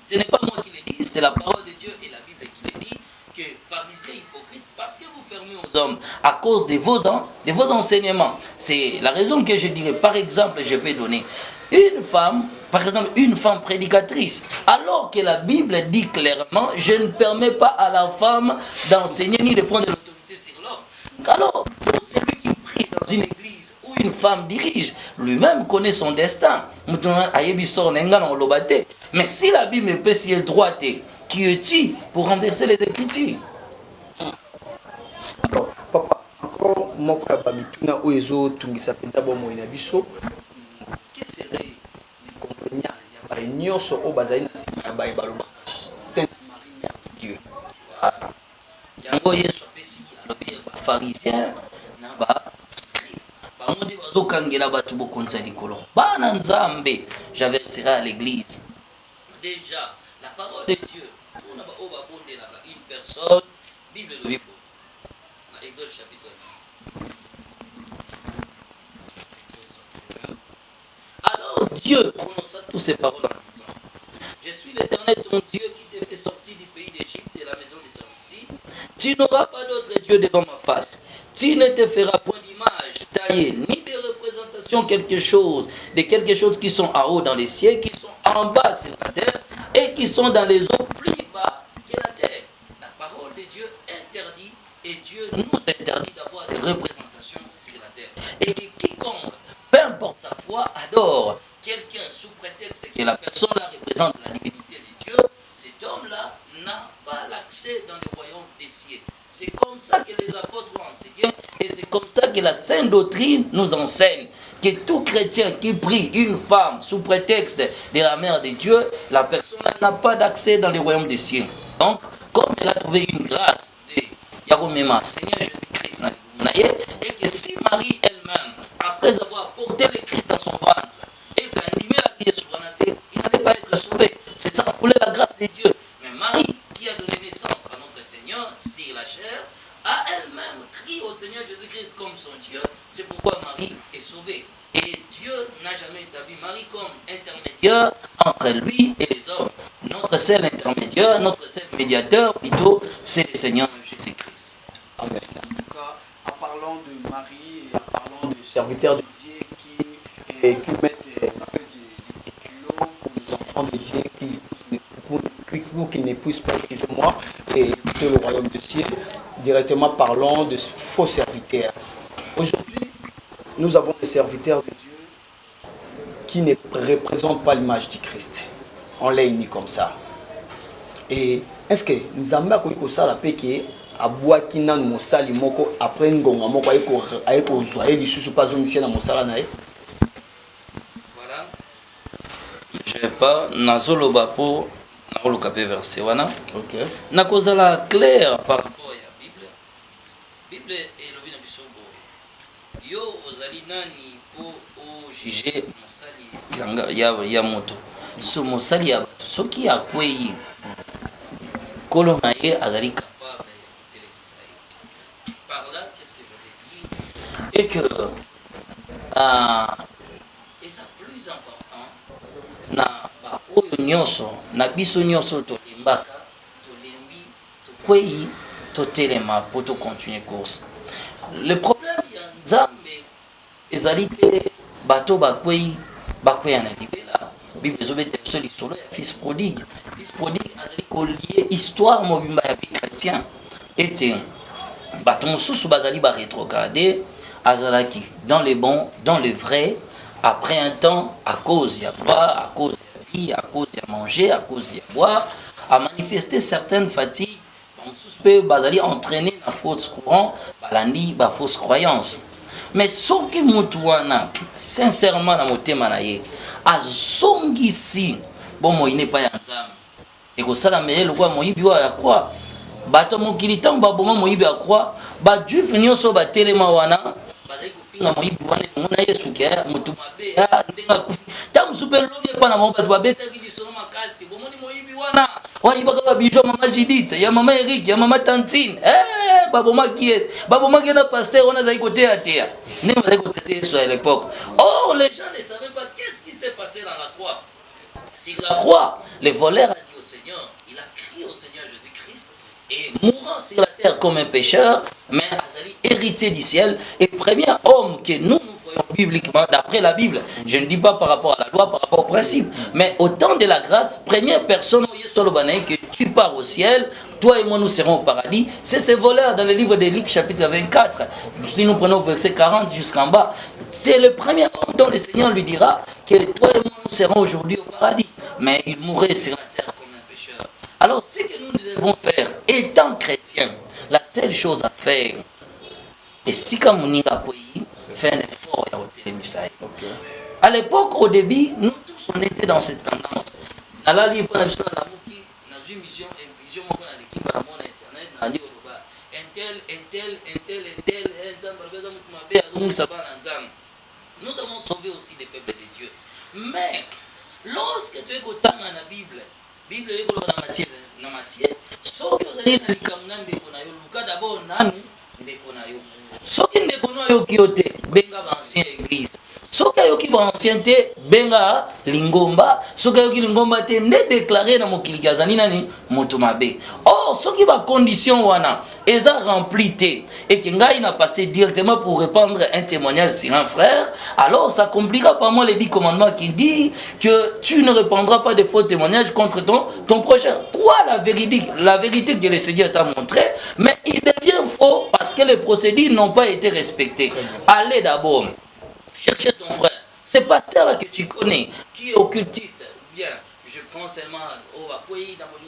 ce n'est pas moi qui le dis, c'est la parole de Dieu et la Bible qui le dit, que pharisiens hypocrites, parce que vous fermez aux hommes à cause de vos enseignements. C'est la raison que je dirais, par exemple, je peux donner une femme, par exemple une femme prédicatrice, alors que la Bible dit clairement, je ne permets pas à la femme d'enseigner ni de prendre l'autorité sur l'homme. Alors, pour celui qui prie dans une église où une femme dirige, lui-même connaît son destin. Mais si la Bible peut s'y droite, qui est-il pour renverser les Écritures? Alors, papa, encore mon mituna oezo tungisa penza bomo inabiso. Quels seraient les inconvénients ya ba nyonso o bazali na sima ba ibaloba Sainte Marie Mère de Dieu? Yango yeso pesi alobi ba pharisien na ba scribe. Ba modi bazokangela batu bokonza likolo. Bana nzambe, j'avertirai à l'église. Déjà, la parole de Dieu, on a une personne, Bible de Bible, dans Exode chapitre 1. Alors Dieu prononça toutes ces paroles en disant, je suis l'Éternel ton Dieu qui t'ai fait sortir du pays d'Égypte, de la maison des servitudes. Tu n'auras pas d'autre Dieu devant ma face. Tu ne te feras point d'image taillée, ni de représentation de quelque chose qui sont en haut dans les cieux, qui sont en bas sur la terre, et qui sont dans les eaux plus bas que la terre. La parole de Dieu interdit, et Dieu nous interdit d'avoir des représentations sur la terre. Et que quiconque, peu importe sa foi, adore quelqu'un sous prétexte que la personne-là représente la divinité de Dieu, cet homme-là n'a pas l'accès dans le royaume des cieux. C'est comme ça que les apôtres ont enseigné, et c'est comme ça que la Sainte Doctrine nous enseigne. Que tout chrétien qui prie une femme sous prétexte de la mère de Dieu, la personne n'a pas d'accès dans le royaume des cieux. Donc, comme elle a trouvé une grâce de Yaromema, Seigneur Jésus-Christ, et que si Marie elle-même, après avoir porté le Christ dans son ventre, et qu'animé la qui est souverainté, il n'allait pas être sauvé. C'est ça, voulait la grâce de Dieu. Mais Marie, qui a donné naissance à notre Seigneur, sur la chair, a elle-même crié au Seigneur Jésus-Christ comme son Dieu. C'est pourquoi Marie est sauvée. Et Dieu n'a jamais établi Marie comme intermédiaire entre lui et les hommes. Notre seul intermédiaire, notre seul médiateur, plutôt, c'est le Seigneur Jésus-Christ. Amen. En tout cas, en parlant de Marie et en parlant de serviteurs de Dieu qui mettent un peu de petits kilos pour les enfants de Dieu pour qu'ils n'épousent pas, excusez-moi, et écouter le royaume de Dieu, directement parlons de faux serviteurs. Aujourd'hui, nous avons des serviteurs de Dieu qui ne représentent pas l'image du Christ. On l'a uni comme ça. Et est-ce que nous avons ça que abwaki nanu mosali moko après ngonga moko ayeko joyer lisusu pas zonisien na mosala na ye? Voilà. Je vais pas nazoloba po nakoluka pe verset wana. OK. Nakozala clair par rapport à la Bible. Bible elobi na biso boye. Yo ozali nani po o juger mosali ya moto. So mosali ya bato soki akwei kolo na ye azali capable ya téléviser. Par là, qu'est-ce que je vais dire? Et que et ça plus important na ba oyo nyonso na biso nyonso tolimbaka tolembi tokwei totelema po to continuer course. Le problème ya nzambe ezali te bato bakwei na libela. Bible ezobeta biso lisolo ya fils prodigue. Fils prodigue azali kolie histoire mobimba ya vie chrétien ete bato mosusu bazali ba rétrogradé azalaki dans les bons, dans le vrai. Après un temps, à cause y a boire, à cause y a vie, à cause y a manger, à cause y a boire, à manifester certaines fatigues, on bazali entraîner la fausse courant, balandi ba fausse croyance. Mais soki mutu wana sincèrement na motema na ye azongisi bon moine pa ya nzambe ekosala meye lokwa moyibi wa ya kwa bato mokili ntango baboma moyibi ya kwa bajuif nyonso batelema wana bazali kofinga moyibi wana mona yesu ke mutu mabe ya ndenga kufi ntango supe lobi epa na bato babetaki lisono makasi bomoni moyibi wana wayibaka babijo ya mama Judith, ya mama Eric, ya mama Tantine babomaki na pasteur wana azali koteya teya ndenge bazali kotraiter yesu à l'époque. Or les gens ne savaient pas qu'est-ce qui s'est passé dans la croix. Sur la croix, le voleur a dit au Seigneur, il a crié au Seigneur Jésus-Christ, et mourant sur la terre comme un pécheur, mais Azali héritier du ciel, et premier homme que nous voyons bibliquement, d'après la Bible. Je ne dis pas par rapport à la loi, par rapport au principe, mais au temps de la grâce, première personne que tu pars au ciel, toi et moi nous serons au paradis. C'est ce voleur dans le livre de Luc chapitre 24. Si nous prenons verset 40 jusqu'en bas, c'est le premier homme dont le Seigneur lui dira que toi et moi nous serons aujourd'hui au paradis. Mais il mourrait sur la terre comme un pécheur. Alors ce que nous devons faire, étant chrétiens, la seule chose à faire, et si comme Moninga Koyi, fait un effort à ôter les misailles. À l'époque, au début, nous tous on était dans cette tendance. Alors, il y a une vision, une vision, l'équipe à mon internet, nous avons sauvé aussi des peuples de Dieu. Mais lorsque tu es autant dans la Bible est dans la matière, sauf que vous allez dans les caméras de Konayo, le cas d'abord, Nanu de Konayo. Sauf qu'il ne connaît qui ote, benga l'ancienne église. Sauf qu'il y a ancienneté, benga lingomba, sauf qu'il y a lingomba te ne déclaré dans mon kilikazani nani motomabe. Or, ce qui va condition wana, ils ont rempli te, et que ngai n'a passé directement pour répandre un témoignage sur un frère, alors ça compliquera pas moi les 10 commandements qui dit que tu ne répandras pas de faux témoignages contre ton prochain. Quoi la vérité que le Seigneur t'a montré, mais il devient faux parce que les procédures n'ont pas été respectées. Allez d'abord chercher ton frère, ce pasteur-là que tu connais, qui est occultiste, bien, je prends seulement au Bapoui, dans mon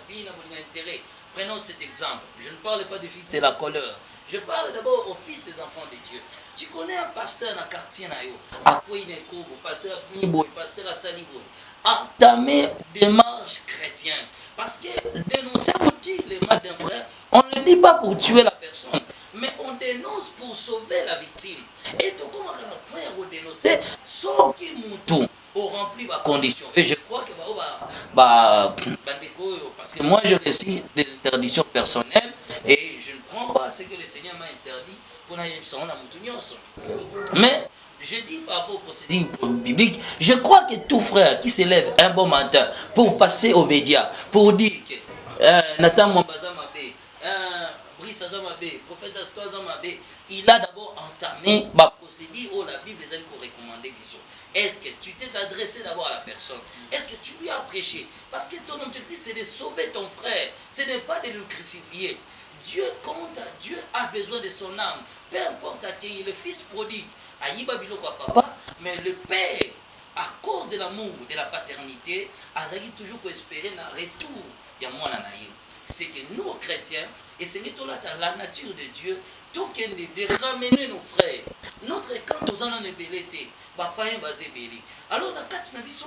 vie, dans mon intérêt. Prenons cet exemple. Je ne parle pas du fils de la couleur. Je parle d'abord au fils des enfants de Dieu. Tu connais un pasteur dans le quartier, pasteur Niboy, pasteur Assaliboy. Entamer démarche chrétienne. Parce que dénoncer les mal d'un frère, on ne le dit pas pour tuer la personne, mais on dénonce pour sauver la victime. Et tout comme on a dénoncer, sauf qui mouton ont rempli ma condition. Et je crois que parce que moi je récite des interdictions personnelles et je ne prends comprends ce que le Seigneur m'a interdit pour n'aller sur la montagne. Mais je dis par rapport au procédé biblique, je crois que tout frère qui s'élève un bon matin pour passer aux médias, pour dire que Nathan Mwambaza Mabé, Brice Azamabé, prophète Astor Azamabé, il a d'abord entamé ma procédure où la Bible les a recommandé. Est-ce que tu t'es adressé d'abord à la personne? Est-ce que tu lui as prêché? Parce que ton objectif c'est de sauver ton frère, ce n'est pas de le crucifier. Dieu compte, Dieu a besoin de son âme. Peu importe à qui le fils prodigue, Aïba Biloko papa, mais le père, à cause de l'amour, de la paternité, a toujours espérer un retour. C'est que nous, chrétiens, et c'est la nature de Dieu, tout de ramener nos frères. Notre quand aux en a belleté, alors, dans le cas de Nabiso,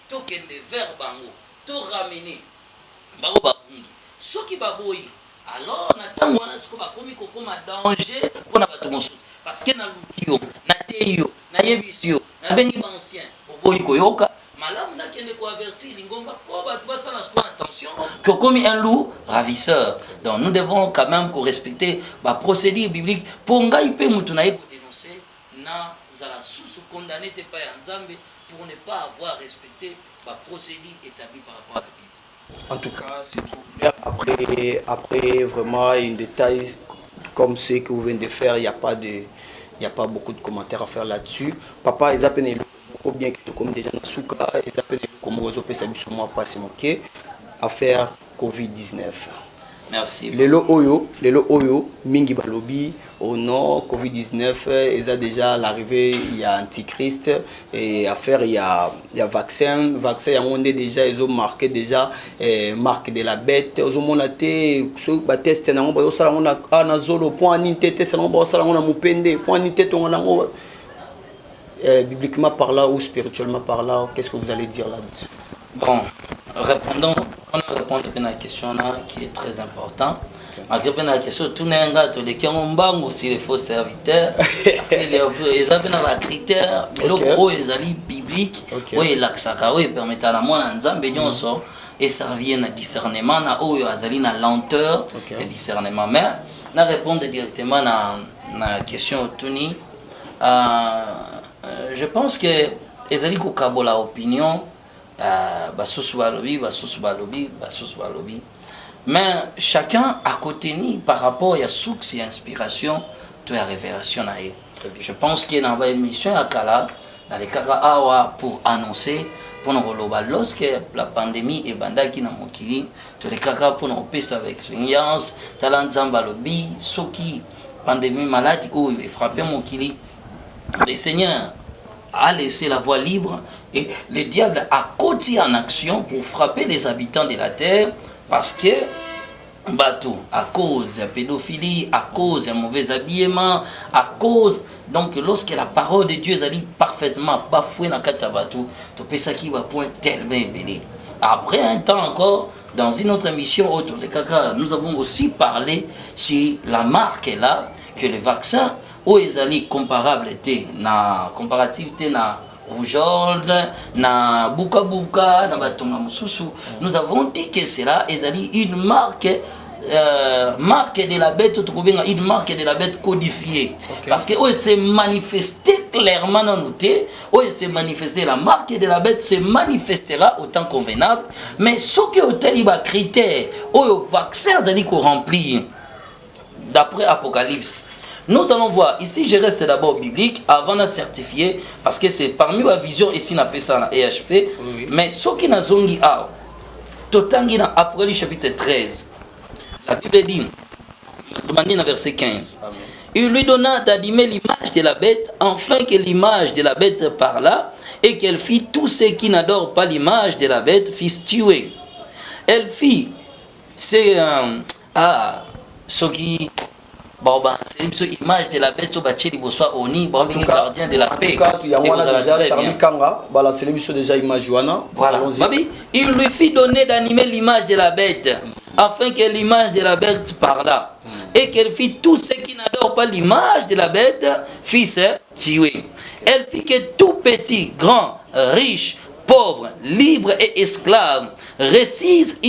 tout de vers bango, tout ramener, ce qui va boy. Alors, on a comme danger pour parce que na lukio, na teyo, na yebisio, na beni ancien, au boy koyoka, malam na kende ko avertir lingomba, oh bah tu vas ça la attention, que comme un loup ravisseur. Donc nous devons quand même respecter la procédure biblique pour ngaipe mutu na yeko dénoncer na zala sous condamné te pas nzambe pour ne pas avoir respecté la procédure établie par rapport à la Bible. En tout cas, c'est trop clair. Après vraiment un détail comme ce que vous venez de faire, il n'y a pas beaucoup de commentaires à faire là-dessus. Papa, ils appellent le bien que comme déjà dans Souka, ils appellent comme réseau PSAB sur moi pas c'est moqué affaire Covid-19. Merci. Lelo Oyo, Mingi Balobi, au nom Covid-19, ils ont déjà l'arrivée, il y a Antichrist, et affaire, il y a vaccin. Vaccin, il y a monde déjà, ils ont marqué déjà, marque de la bête. Ils ont monté, sur le test, ils ont dit, on a un zolo, point n'intérêt, c'est on a moupende, point n'intérêt, on a bibliquement parlant ou spirituellement parlant, qu'est-ce que vous allez dire là-dessus? Bon, on va répondre à une question là, qui est très importante. Malgré la question, tout le monde qui ont aussi les faux serviteurs, parce qu'ils ont des critères, mais les bibliques, oui, l'axaka, oui, permettent à la moine et ça vient à discernement, à lenteur et discernement. Mais on répondre directement à la question Tuni. Je pense que les alliés qui la opinion. Mais chacun a côté par rapport à source et inspiration de la révélation. Je pense qu'il y a une émission à Kala, dans les cas pour annoncer, pour nous relober, lorsque la pandémie est bandaki na mokili, tous les cas pour nous passer avec expérience, talent zambalobi, ce qui pandémie maladie où il frappé mokili, le Seigneur a laissé la voie libre et le diable a continué en action pour frapper les habitants de la terre parce que à cause de la pédophilie, à cause d'un mauvais habillement, à cause donc lorsque la parole de Dieu est parfaitement bafouée dans le Batou, tu peux ça qui va point tellement béni. Après un temps encore, dans une autre émission autour de Kaka, nous avons aussi parlé sur la marque là que le vaccin où ils comparable était na comparativité na rougeole na buka buka na batonga mususu. Nous avons dit que cela est une marque de la bête, une marque de la bête codifiée. Parce que où c'est manifesté clairement dans nos têtes, où c'est manifesté la marque de la bête se manifestera autant convenable. Mais ce qui est un critère, où le vaccin est rempli d'après Apocalypse. Nous allons voir, ici je reste d'abord biblique avant de certifier, parce que c'est parmi ma vision ici on a fait ça dans EHP, mais ce qui n'a zongi a, totangi dans Apocalypse chapitre 13, la Bible dit, demandez dans verset 15, Amen. Il lui donna d'animer l'image de la bête, afin que l'image de la bête parla, et qu'elle fit tous ceux qui n'adorent pas l'image de la bête fissent tuer. Elle fit, c'est ce qui... c'est l'image de la bête, c'est gardien de la paix. Il lui fit donner d'animer l'image de la bête, afin que l'image de la bête parla, et qu'elle fit tous ceux qui n'adorent pas l'image de la bête fissent tuer. Elle fit que tout petit, grand, riche, pauvre, libre et esclave, récise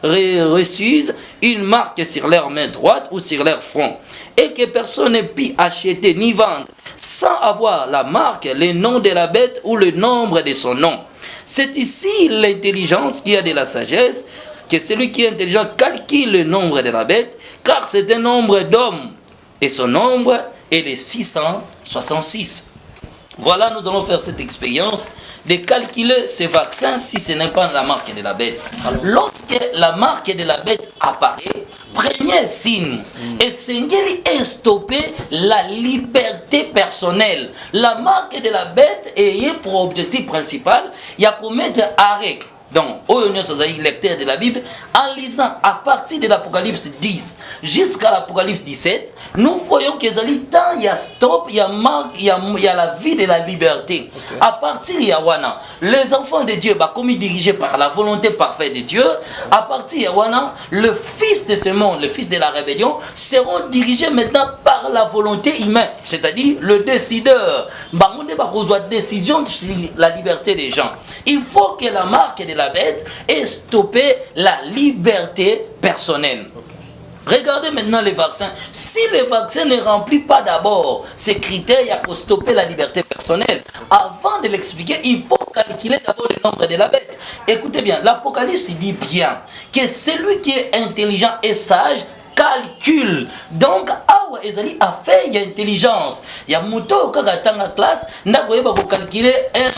reçues une marque sur leur main droite ou sur leur front, et que personne ne puisse acheter ni vendre sans avoir la marque, le nom de la bête ou le nombre de son nom. C'est ici l'intelligence qui a de la sagesse, que celui qui est intelligent calcule le nombre de la bête, car c'est un nombre d'hommes, et son nombre est de 666. Voilà, nous allons faire cette expérience de calculer ce vaccin si ce n'est pas la marque de la bête. Lorsque la marque de la bête apparaît, premier signe, Esengeli est stoppé la liberté personnelle. La marque de la bête est pour objectif principal, il y a commettre arrêt. Donc, lecteur de la Bible, en lisant à partir de l'Apocalypse 10 jusqu'à l'Apocalypse 17, nous voyons que il y a stop, il y a marque, il y a la vie de la liberté. Okay. À partir de Yawana, les enfants de Dieu, comme dirigés par la volonté parfaite de Dieu, à partir de Yawana, le fils de ce monde, le fils de la rébellion, seront dirigés maintenant par la volonté humaine, c'est-à-dire le décideur. Décision sur la liberté des gens. Il faut que la marque de la bête ait stoppé la liberté personnelle. Okay. Regardez maintenant les vaccins. Si les vaccins ne remplissent pas d'abord ces critères, il y a pour stopper la liberté personnelle. Avant de l'expliquer, il faut calculer d'abord le nombre de la bête. Écoutez bien, l'Apocalypse dit bien que celui qui est intelligent et sage calcule. Donc, awa ezali affaire ya intelligence. Ya moto kaka tanga classe, ndakoyeba ko calculer 1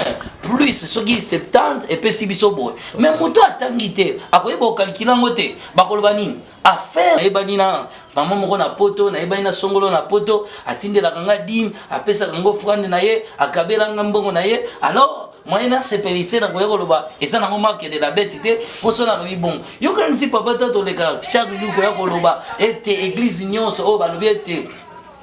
plus soki 70 et pesi biso boy. Mais moto atangi te, akoyeba ko calculer ngote. Bakoloba nini? Affaire ebani na maman moko na poto, na ebani na songolo na poto, atindela kanga dim, apesa kango frande na ye, akabela ngambongo na ye. Alors moyena sepelise na koyeko loba esa na marque de la bête te poso na lobi bon yo kanisi papa tato leka chaque jour koyeko loba ete église nyonso o ba lobi ete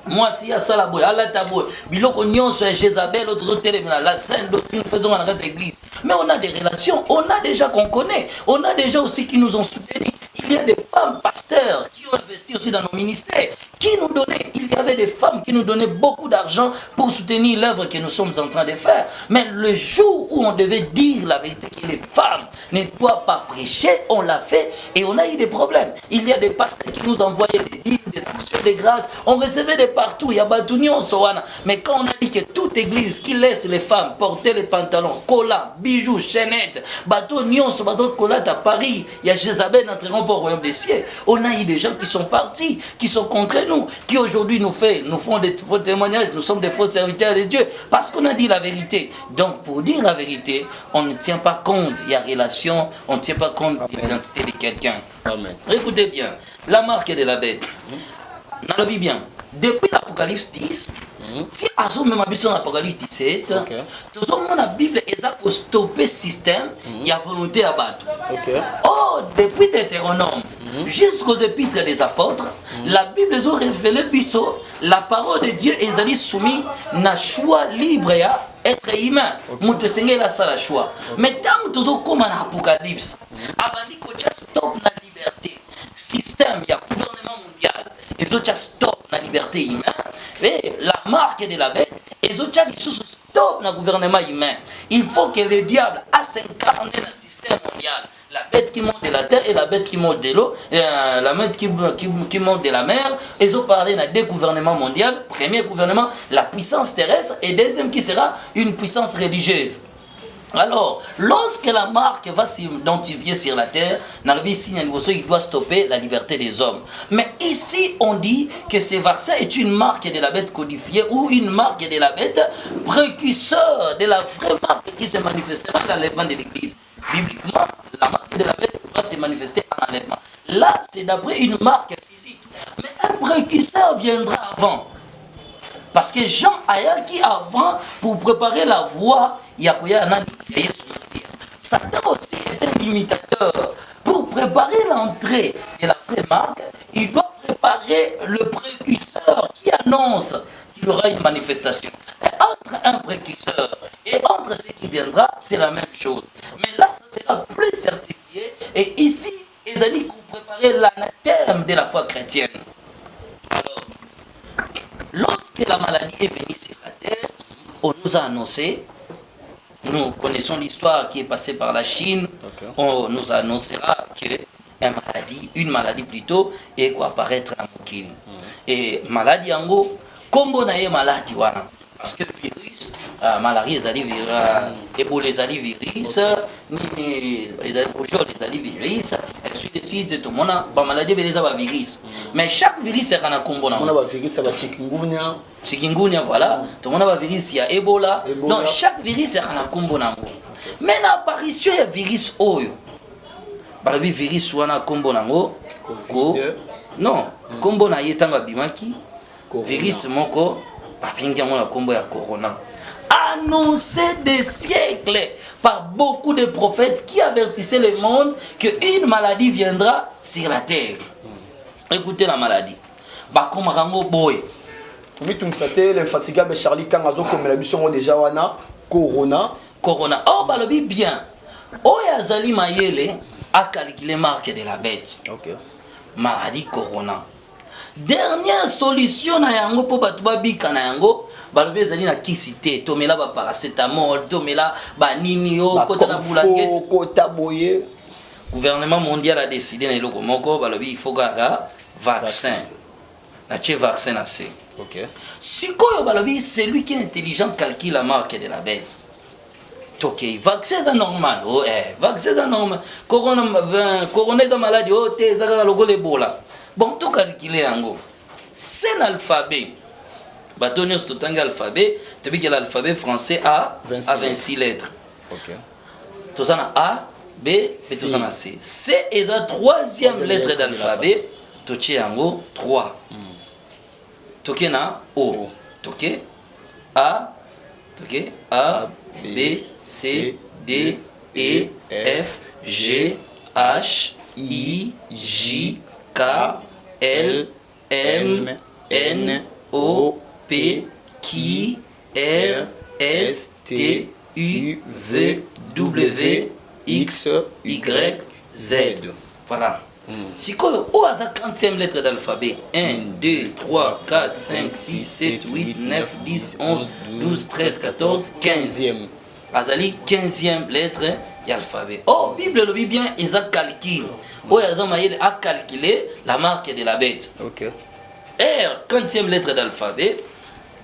moi si ya sala boy ala tabo biloko nyonso ya Jézabel autres télémina la sainte doctrine faisons dans notre église, mais on a des relations, on a déjà qu'on connaît, on a déjà aussi qui nous ont soutenus. Il y a des femmes pasteurs qui ont investi aussi dans nos ministères, qui nous donnaient, il y avait des femmes qui nous donnaient beaucoup d'argent pour soutenir l'œuvre que nous sommes en train de faire. Mais le jour où on devait dire la vérité, que les femmes ne doivent pas prêcher, on l'a fait et on a eu des problèmes. Il y a des pasteurs qui nous envoyaient des livres, des actions de grâce, on recevait de partout, il y a Batunion, Soana. Mais quand on a dit que toute église qui laisse les femmes porter les pantalons, collants, bijoux, chaînettes, bateau, Nyon, bateau, collat à Paris, il y a Jézabel n'entreront pas au royaume des cieux. On a eu des gens qui sont partis, qui sont contre nous, qui aujourd'hui nous font des faux témoignages, nous sommes des faux serviteurs de Dieu, parce qu'on a dit la vérité. Donc pour dire la vérité, on ne tient pas compte, il y a relation, on ne tient pas compte de l'identité de quelqu'un. Amen. Écoutez bien, la marque de la bête. On l'a vu bien. Depuis l'Apocalypse 10, si Azou même habite sur l'Apocalypse 17, tout le monde la Bible est pour stopper le système, il y a volonté à battre. Oh, depuis Deutéronome jusqu'aux épîtres des apôtres, la Bible a révélé la parole de Dieu est soumise à choix libre à être humain. Nous la seule choix. Mais tant que nous comme en Apocalypse, avant de stop la liberté, système, il y a gouvernement mondial. Les autres stop la liberté humaine et la marque de la bête, les autres stop le gouvernement humain. Il faut que le diable a s'incarné dans le système mondial. La bête qui monte de la terre et la bête qui monte de l'eau, la bête qui monte de la mer. Ils ont parlé dans deux gouvernements mondiaux. Premier gouvernement, la puissance terrestre, et deuxième qui sera une puissance religieuse. Alors, lorsque la marque va s'identifier sur la terre, dans le il doit stopper la liberté des hommes. Mais ici, on dit que ce vaccin est une marque de la bête codifiée ou une marque de la bête précurseur de la vraie marque qui se manifestera dans l'enlèvement de l'Église. Bibliquement, la marque de la bête va se manifester en enlèvement. Là, c'est d'après une marque physique. Mais un précurseur viendra avant. Parce que Jean a qui avant, pour préparer la voie, il y a Satan aussi est un imitateur. Pour préparer l'entrée de la vraie marque, il doit préparer le précurseur qui annonce qu'il y aura une manifestation. Et entre un précurseur et entre ce qui viendra, c'est la même chose. Mais là, ça sera plus certifié. Et ici, ils ont dit qu'on préparait l'anathème de la foi chrétienne. Alors, lorsque la maladie est venue sur la terre, on nous a annoncé, nous connaissons l'histoire qui est passée par la Chine, on nous annoncera que une maladie plutôt, et quoi apparaître à Mokili. Et maladie ango, combo na ye maladie wana. Parce que virus, malaria ezali virus, Ebola ezali virus, ezali virus, et suite de suite, tout le monde a maladie ezali virus. Mais chaque virus est un combo na. On a virus, ça va chikungunya. Chikungunya, voilà. Tout le monde a virus, il y a Ebola. Donc chaque virus est un combo na. Mais l'apparition du virus oyo. Balabi virus wana combo na ngo. Non, combo na yetanga bimaki. Virus moko. La combo ya corona. Annoncé des siècles par beaucoup de prophètes qui avertissaient le monde qu'une maladie viendra sur la terre. Écoutez la maladie. Bakomarango boy. Oui, tout ça, l'infatigable Charlie Kangazo, comme la mission déjà wana, corona. Corona. Oh, balobi bien. Oh, Yazali Mayele a calculé marque de la bête. Ok. Maladie corona. Dernière solution na yango po batu babika na yango balobi ezali na kisi te tomela ba paracétamol tomela ba nini yo kota na boulangette kota boye. Gouvernement mondial a décidé na eloko moko balobi il faut gara vaccin na tche vaccin na se. OK. Sikoyo balobi celui qui est intelligent calcule la marque de la bête. OK, vaccin c'est normal. Oh vaccin c'est normal. Corona est maladie oh te zaka logo le bola. Bon, tout calculer en gros. C'est l'alphabet. Batonio c'est alphabet. Tu vois que l'alphabet français a 26 lettres. Ok. Tout ça A, B et tout ça C. C est la troisième lettre d'alphabet. Tu tiens en gros 3. Tu na O. Tu A. Tu A, B, C, D, E, F, G, H, I, J, K, L, M, N, O, P, Q, R, S, T, U, V, W, X, Y, Z. Voilà. Si quoi, où a sa 40e lettre d'alphabet? 1, 2, 3, 4, 5, 6, 7, 8, 9, 10, 11, 12, 13, 14, 15. Azali 15e lettre d'alphabet. Oh, Bible le dit bien, ils ont calculé. Oh, ils ont calculé la marque de la bête. Ok. R, 40e lettre d'alphabet.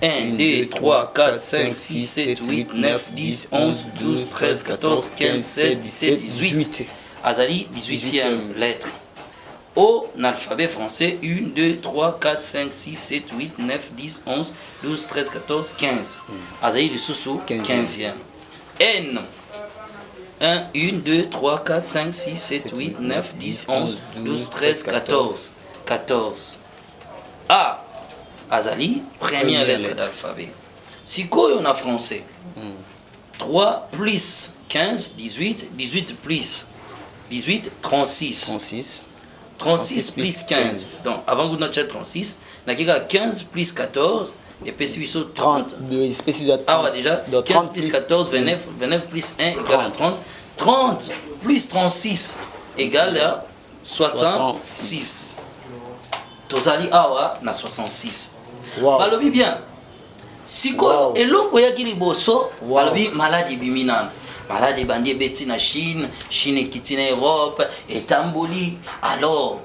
1, 2, 3, 4, 5, 6, 7, 8, 9, 10, 11, 12, 13, 14, 15, 16, 17, 18. Azali 18e lettre. Au alphabet français, 1, 2, 3, 4, 5, 6, 7, 8, 9, 10, 11, 12, 13, 14, 15. Azali du sous 15e. N. 1, 2, 3, 4, 5, 6, 7, 8, 9, 10, 11, 12, 13, 14. 14. A. Azali, première lettre d'alphabet. Si quoi on a français? 3 plus 15, 18, 18 plus 18, 36. 36. 36 plus 15. Donc, avant que vous notiez 36, on a 15 plus 14, et puis si vous 30. Ah ouais, déjà, 15 plus 14, 29, 29 plus 1 égale à 30. 30 plus 36 égale à 66. Tozali awa na 66. Balobi bien. Siko, eloko ya kili boso, balobi maladie biminana. Malade bandie beti na Chine, Chine kiti na Europe, etamboli. Alors,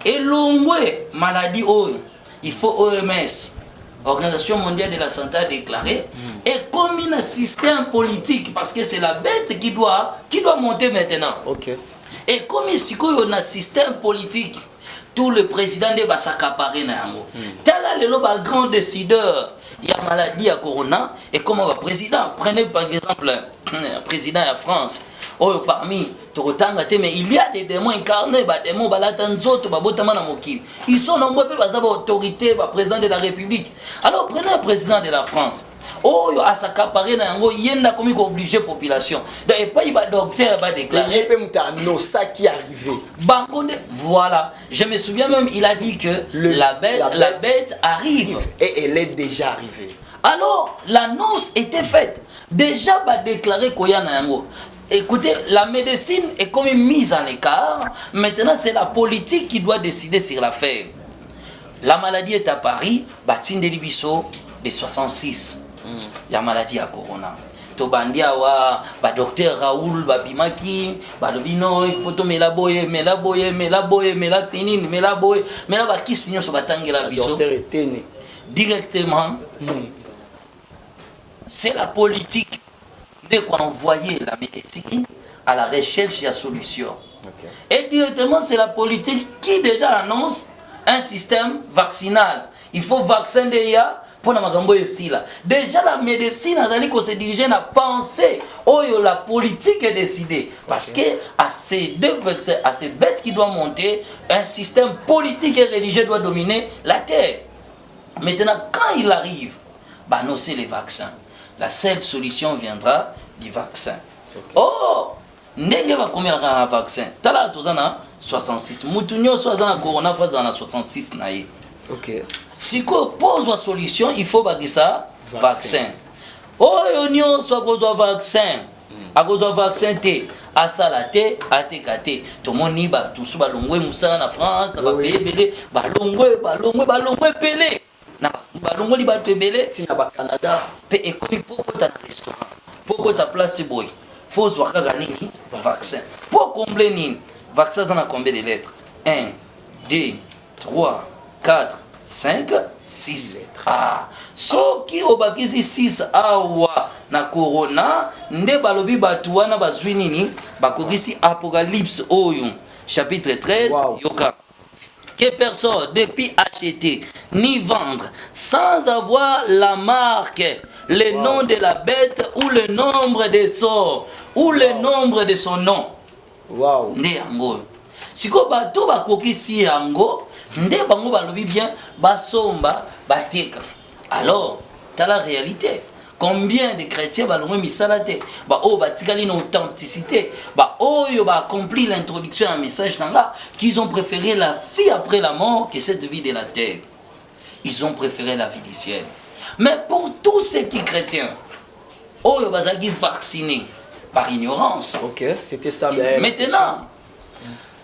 elongwe maladie oyo, il faut OMS, Organisation mondiale de la santé a déclaré, et comme un système politique, parce que c'est la bête qui doit monter maintenant. Ok. Et comme ici, on a un système politique, tout le président de s'accaparer na yango. Tel le grand décideur. Il y a maladie à corona et comme on va président, prenez par exemple le président de la France, parmi mais il y a des démons incarnés, des démons ils sont nombreux pour autorité, président de la République. Alors prenez un président de la France. Oh, à s'accaparer na yango yenda comme obligé population. Et pas il va docteur va déclarer ça qui est arrivé. Voilà, je me souviens même il a dit que la bête arrive et elle est déjà arrivée. Alors l'annonce était faite. Déjà va déclarer koyana yango. Écoutez, la médecine est comme mise en écart. Maintenant, c'est la politique qui doit décider sur l'affaire. La maladie est à Paris, Batine de Libiso de 66. Il y a maladie à corona. tobandi awa ba docteur Raoul babimaki balobi non il faut tomela boye mela boye mela boye mela tinine mela boye mela bakisi nyonso batangela biso docteur etene directement. C'est la politique de quoi envoyer la médecine à la recherche et à solution. okay. Et directement, c'est la politique qui déjà annonce un système vaccinal. Il faut vaccin déjà pour la magambo ici là. Déjà la médecine a dit qu'on se dirigeait à penser oh la politique est décidée parce que à ces deux à ces bêtes qui doivent monter, un système politique et religieux doit dominer la terre. Maintenant, quand il arrive, bah non, c'est les vaccins. La seule solution viendra du vaccin. Okay. Oh, ndenge va combien un vaccin? Tala tozana 66. Mutunyo soit corona phase dans 66 naïe. OK. Si qu'on pose la solution, il faut baguer ça vaccin. Oh, union soit pose vaccin. À cause du vaccin té à salaté à tekate. Tout le monde ni ba tout sous balongwe musala na France, na ba pays belé, balongwe pelé. Na balongo li bato ebele tina ba Canada pe ekomi poko ta na restaurant poko ta place boy faut zwa kaka nini vaccin pour combler nini vaccin ça na combien de lettres 1 2 3 4 5 6 ah soki obakisi 6 awa na corona nde balobi bato wana bazwi nini bakokisi Apocalypse oyo chapitre 13 wow. Yoka que personne ne peut acheter ni vendre sans avoir la marque, le nom de la bête ou le nombre de sorts ou le nombre de son nom. Wow. Nde yango. Siko bato bakokisi yango, nde bango balobi bien basomba bateka. Alors, t'as la réalité. Combien de chrétiens balongwe misalate ba oh batikali une authenticité ba oh yo ba accompli l'introduction à un message nanga qu'ils ont préféré la vie après la mort que cette vie de la terre. Ils ont préféré la vie du ciel. Mais pour tous ceux qui sont chrétiens, oh yo bazaki vaccinés par ignorance. OK, c'était ça. Maintenant,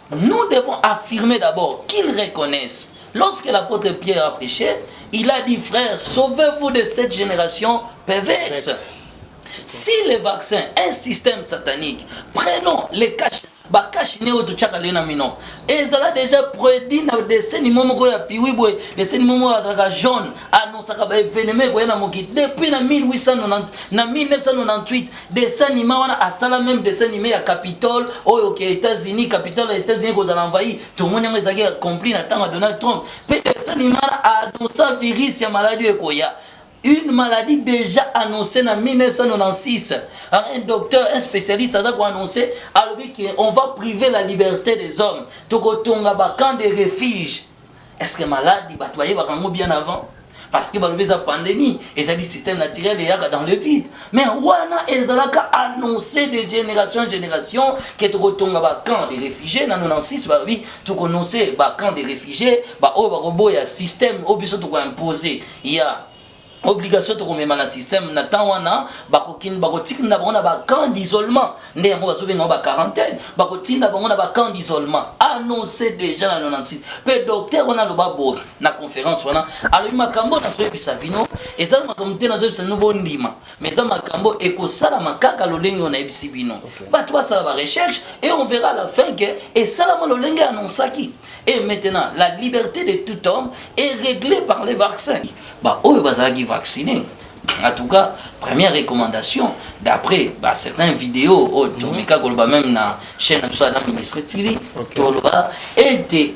nous devons affirmer d'abord qu'ils reconnaissent. Lorsque l'apôtre Pierre a prêché, il a dit, frères, sauvez-vous de cette génération perverse. Si les vaccins, un système satanique, prenons les caches, et ça a déjà prédit dans des scènes des jaune, depuis 1998, des scènes à ça même des scènes à Capitole, aux États-Unis, Capitole aux États-Unis, aux envahi, tout le monde a compris à Donald Trump. Des scènes à annoncer virus et maladie Koya. Une maladie déjà annoncée en 1996. Un docteur, un spécialiste a annoncé qu'on va priver la liberté des hommes. Tokotonga ba camp de refuge. Est-ce que maladie va bien avant? Parce que la pandémie, et ça le système naturel est dans le vide. Mais wana ezalaka annoncé de génération en génération que tokotonga ba camp de réfugiés dans 96 ba oui, tokononcé ba camp de réfugiés, ba o ba robo ya système obiso toko imposer. Il y a obligation de remettre dans le système natana bakokin bakotik na bana ba camp d'isolement ndé yango bazobe na ba quarantaine bakotinda bango na ba camp d'isolement annoncé déjà dans 96 pe docteur on a le babo na conférence wana alors makambo na so ebisa bino ezali makambo te na zo ebisa no bondima mais za makambo ekosala makaka lolengi on a ebisi bino bato basala ba recherche et on verra à la fin que et ça la lolengi annonçaki et maintenant la liberté de tout homme est réglée par les vaccins. Bah, oh, bazalaki vacciné. En tout cas, première recommandation, d'après certaines vidéos, Tomika Golba même na chaîne de la ministre TV, était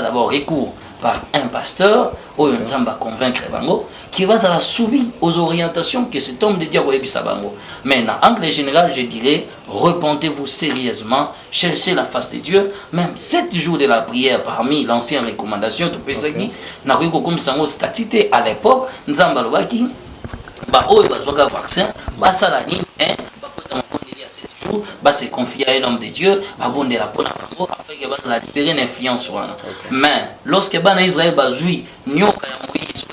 d'abord recours par un pasteur, ou un zamba convaincre Bango, qui va soumis aux orientations que cet homme de Dieu a Bango. Mais en anglais général, je dirais, repentez-vous sérieusement, cherchez la face de Dieu, même 7 jours de la prière parmi l'ancienne recommandation, tu peux dire, n'a pas comme ça, statité à l'époque, Nzamba Lobaki, bah, oh, bah, soit vaccin, bah, ça la ligne, hein, bah, se confier à un homme de Dieu, bah, bon, de la bonne afin que bah, la libérer une influence. Mais, lorsque bah, Israël, bah, oui, nyoka ya Moïse,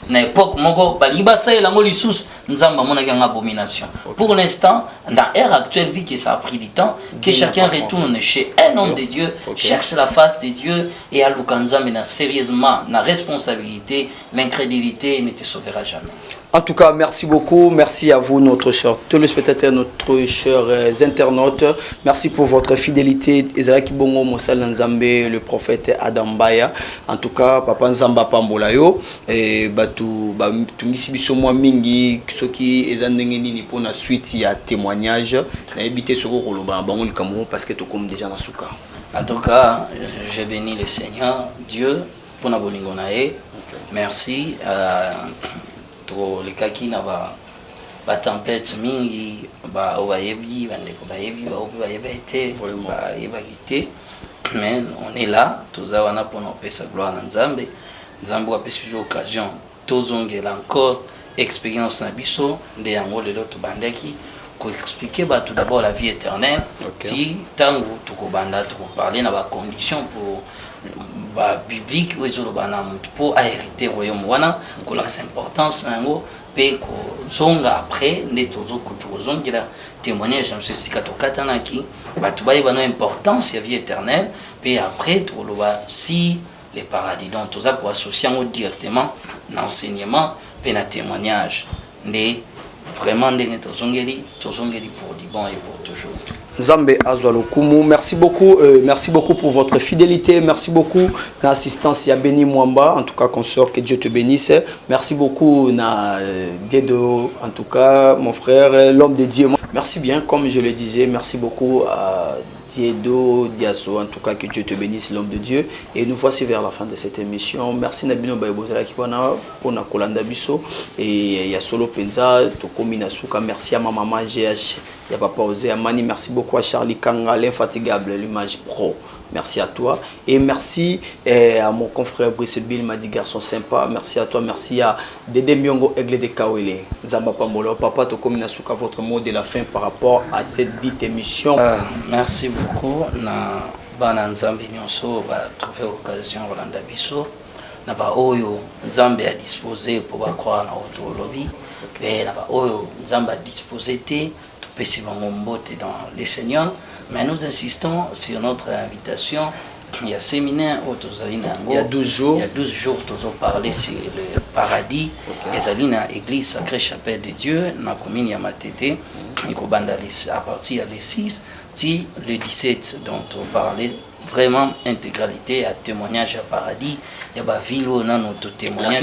na époque, mongo, bah, liba ça et l'ango lissous, nous avons une abomination. Pour l'instant, dans l'ère actuelle, vu que ça a pris du temps, que chacun retourne chez un homme de Dieu, cherche la face de Dieu et à l'oukanza, mais sérieusement, la responsabilité, l'incrédulité ne te sauvera jamais. En tout cas, merci beaucoup. Merci à vous, notre chers téléspectateurs, notre chers internautes. Merci pour votre fidélité. Ezalaki bongo Moussala Nzambe, le prophète Adam Baya. En tout cas, Papa Nzamba Pambolayo. Et batu misi biso mwa mingi soki ezandenge nini pour la suite il y a témoignage. Na ebité soko koloba bango likamu parce que to comme déjà na suka. En tout cas, je bénis le Seigneur Dieu pour na bolingo na e. Merci. Les kaki na ba tempête mingi ba obayebi bandeko bayebi ba ope bayebete ba yebagite, mais on est là toza wana pour nous pesa gloire na Nzambe. Nzambe a pesi occasion tozongela encore expérience na biso nde yango lelo to bandaki ko expliquer ba tout d'abord la vie éternelle. Si tango to ko banda to parler na ba conditions pour ba biblique ou ezolobana pour hériter royaume wana ko la importance nango pe ko zonga après ne tozo ko tozongela témoignage dans ce sikato katanaki ba to baye bana importance ya vie éternelle pe après to loba si les paradis donc toza ko associer directement l'enseignement pe na témoignage ne vraiment ndenge tozongeli pour du bon et pour toujours. Nzambe Azwalokumu, merci beaucoup pour votre fidélité, merci beaucoup l'assistance ya Béni Mwamba, en tout cas consort, que Dieu te bénisse. Merci beaucoup na Dedo, en tout cas mon frère, l'homme de Dieu. Merci bien, comme je le disais, merci beaucoup à Diedo, Diaso, en tout cas que Dieu te bénisse, l'homme de Dieu. Et nous voici vers la fin de cette émission. Merci Nabino Baibozala Kikwana pour na Kolanda Biso et Yasolo Penza, Tokomina Souka. Merci à ma maman GH, ya Papa Osé Amani. Merci beaucoup à Charlie Kanga, l'infatigable, l'image pro. Merci à toi. Et merci à mon confrère Brice Bill, m'a dit garçon sympa. Merci à toi. Merci à Dede Miongo, Aigle de Kawele. Zamba Pamolo. Papa, Tokomina Souka, votre mot de la fin par rapport à cette dite émission. Merci beaucoup. Na bana Nzambe nyonso va trouver occasion Rolanda Biso. Na ba oyo Nzambe a disposé pour ba croire na auto lobby. Et na ba oyo Nzambe a disposé te to pesi bango mbote dans les seigneurs. Mais nous insistons sur notre invitation. Il y a séminaire au Tozalina. Il y a 12 jours. Il y a 12 jours, nous avons parlé sur le paradis. Et Zalina, église sacrée chapelle de Dieu, dans la commune Yamatete, à partir des 6, le 17, dont on parlait vraiment intégralité à témoignage à paradis. Il y a des villes où on a notre témoignage.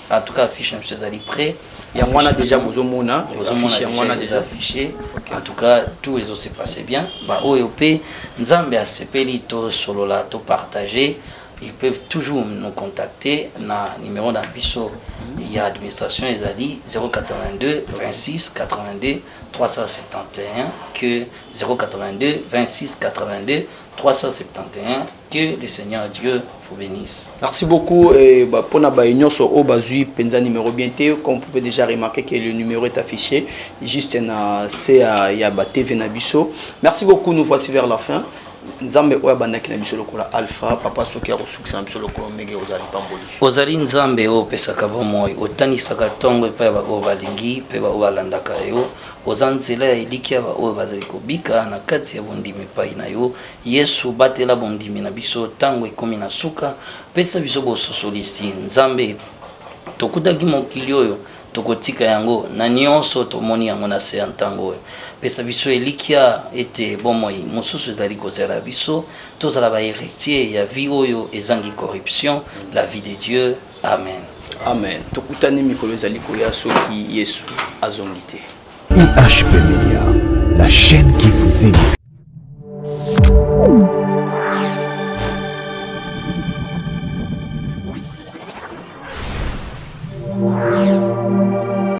En tout cas, affiche M. Zali prêt. Il y a déjà déjà affiché. En tout cas, tout les autres s'est passé bien. Bah, OEOP, Nzambe a sepelito solo la to partager. Ils peuvent toujours nous contacter. Na numéro d'ambition, il y a administration les ali 082 26 82 371 que 082 26 82 371. Que le Seigneur Dieu vous bénisse. Merci beaucoup. Et pour la réunion sur Obazui, Penza numéro bien T, comme vous pouvez déjà remarquer que le numéro est affiché. Juste c'est à TV Nabiso. Merci beaucoup. Nous voici vers la fin. Nzambe oya bandaki na biso lokola alpha papa soki ya kosukisa na biso lokola mege ozali pamboli ozali Nzambe o pesaka bomoi otanisaka tongo epai ba o balingi pe ba o balandaka yo oza nzela ya eliki ya ba o bazali kobika na kati ya bondimi epai na yo Yesu batela bondimi na biso tango ekomi na suka pesa biso bososolisi Nzambe tokutaki mokili oyo tokotika yango na nyonso tomoni yango na se ntango oyo pesa biso elikia ete bomoi mosusu ezali kozela biso tozala ba héritier ya vie oyo ezangi corruption la vie de Dieu. Amen. Amen. Tokutani mikolo ezali koya soki Yesu azongite. IHP Media, la chaîne qui vous édifie.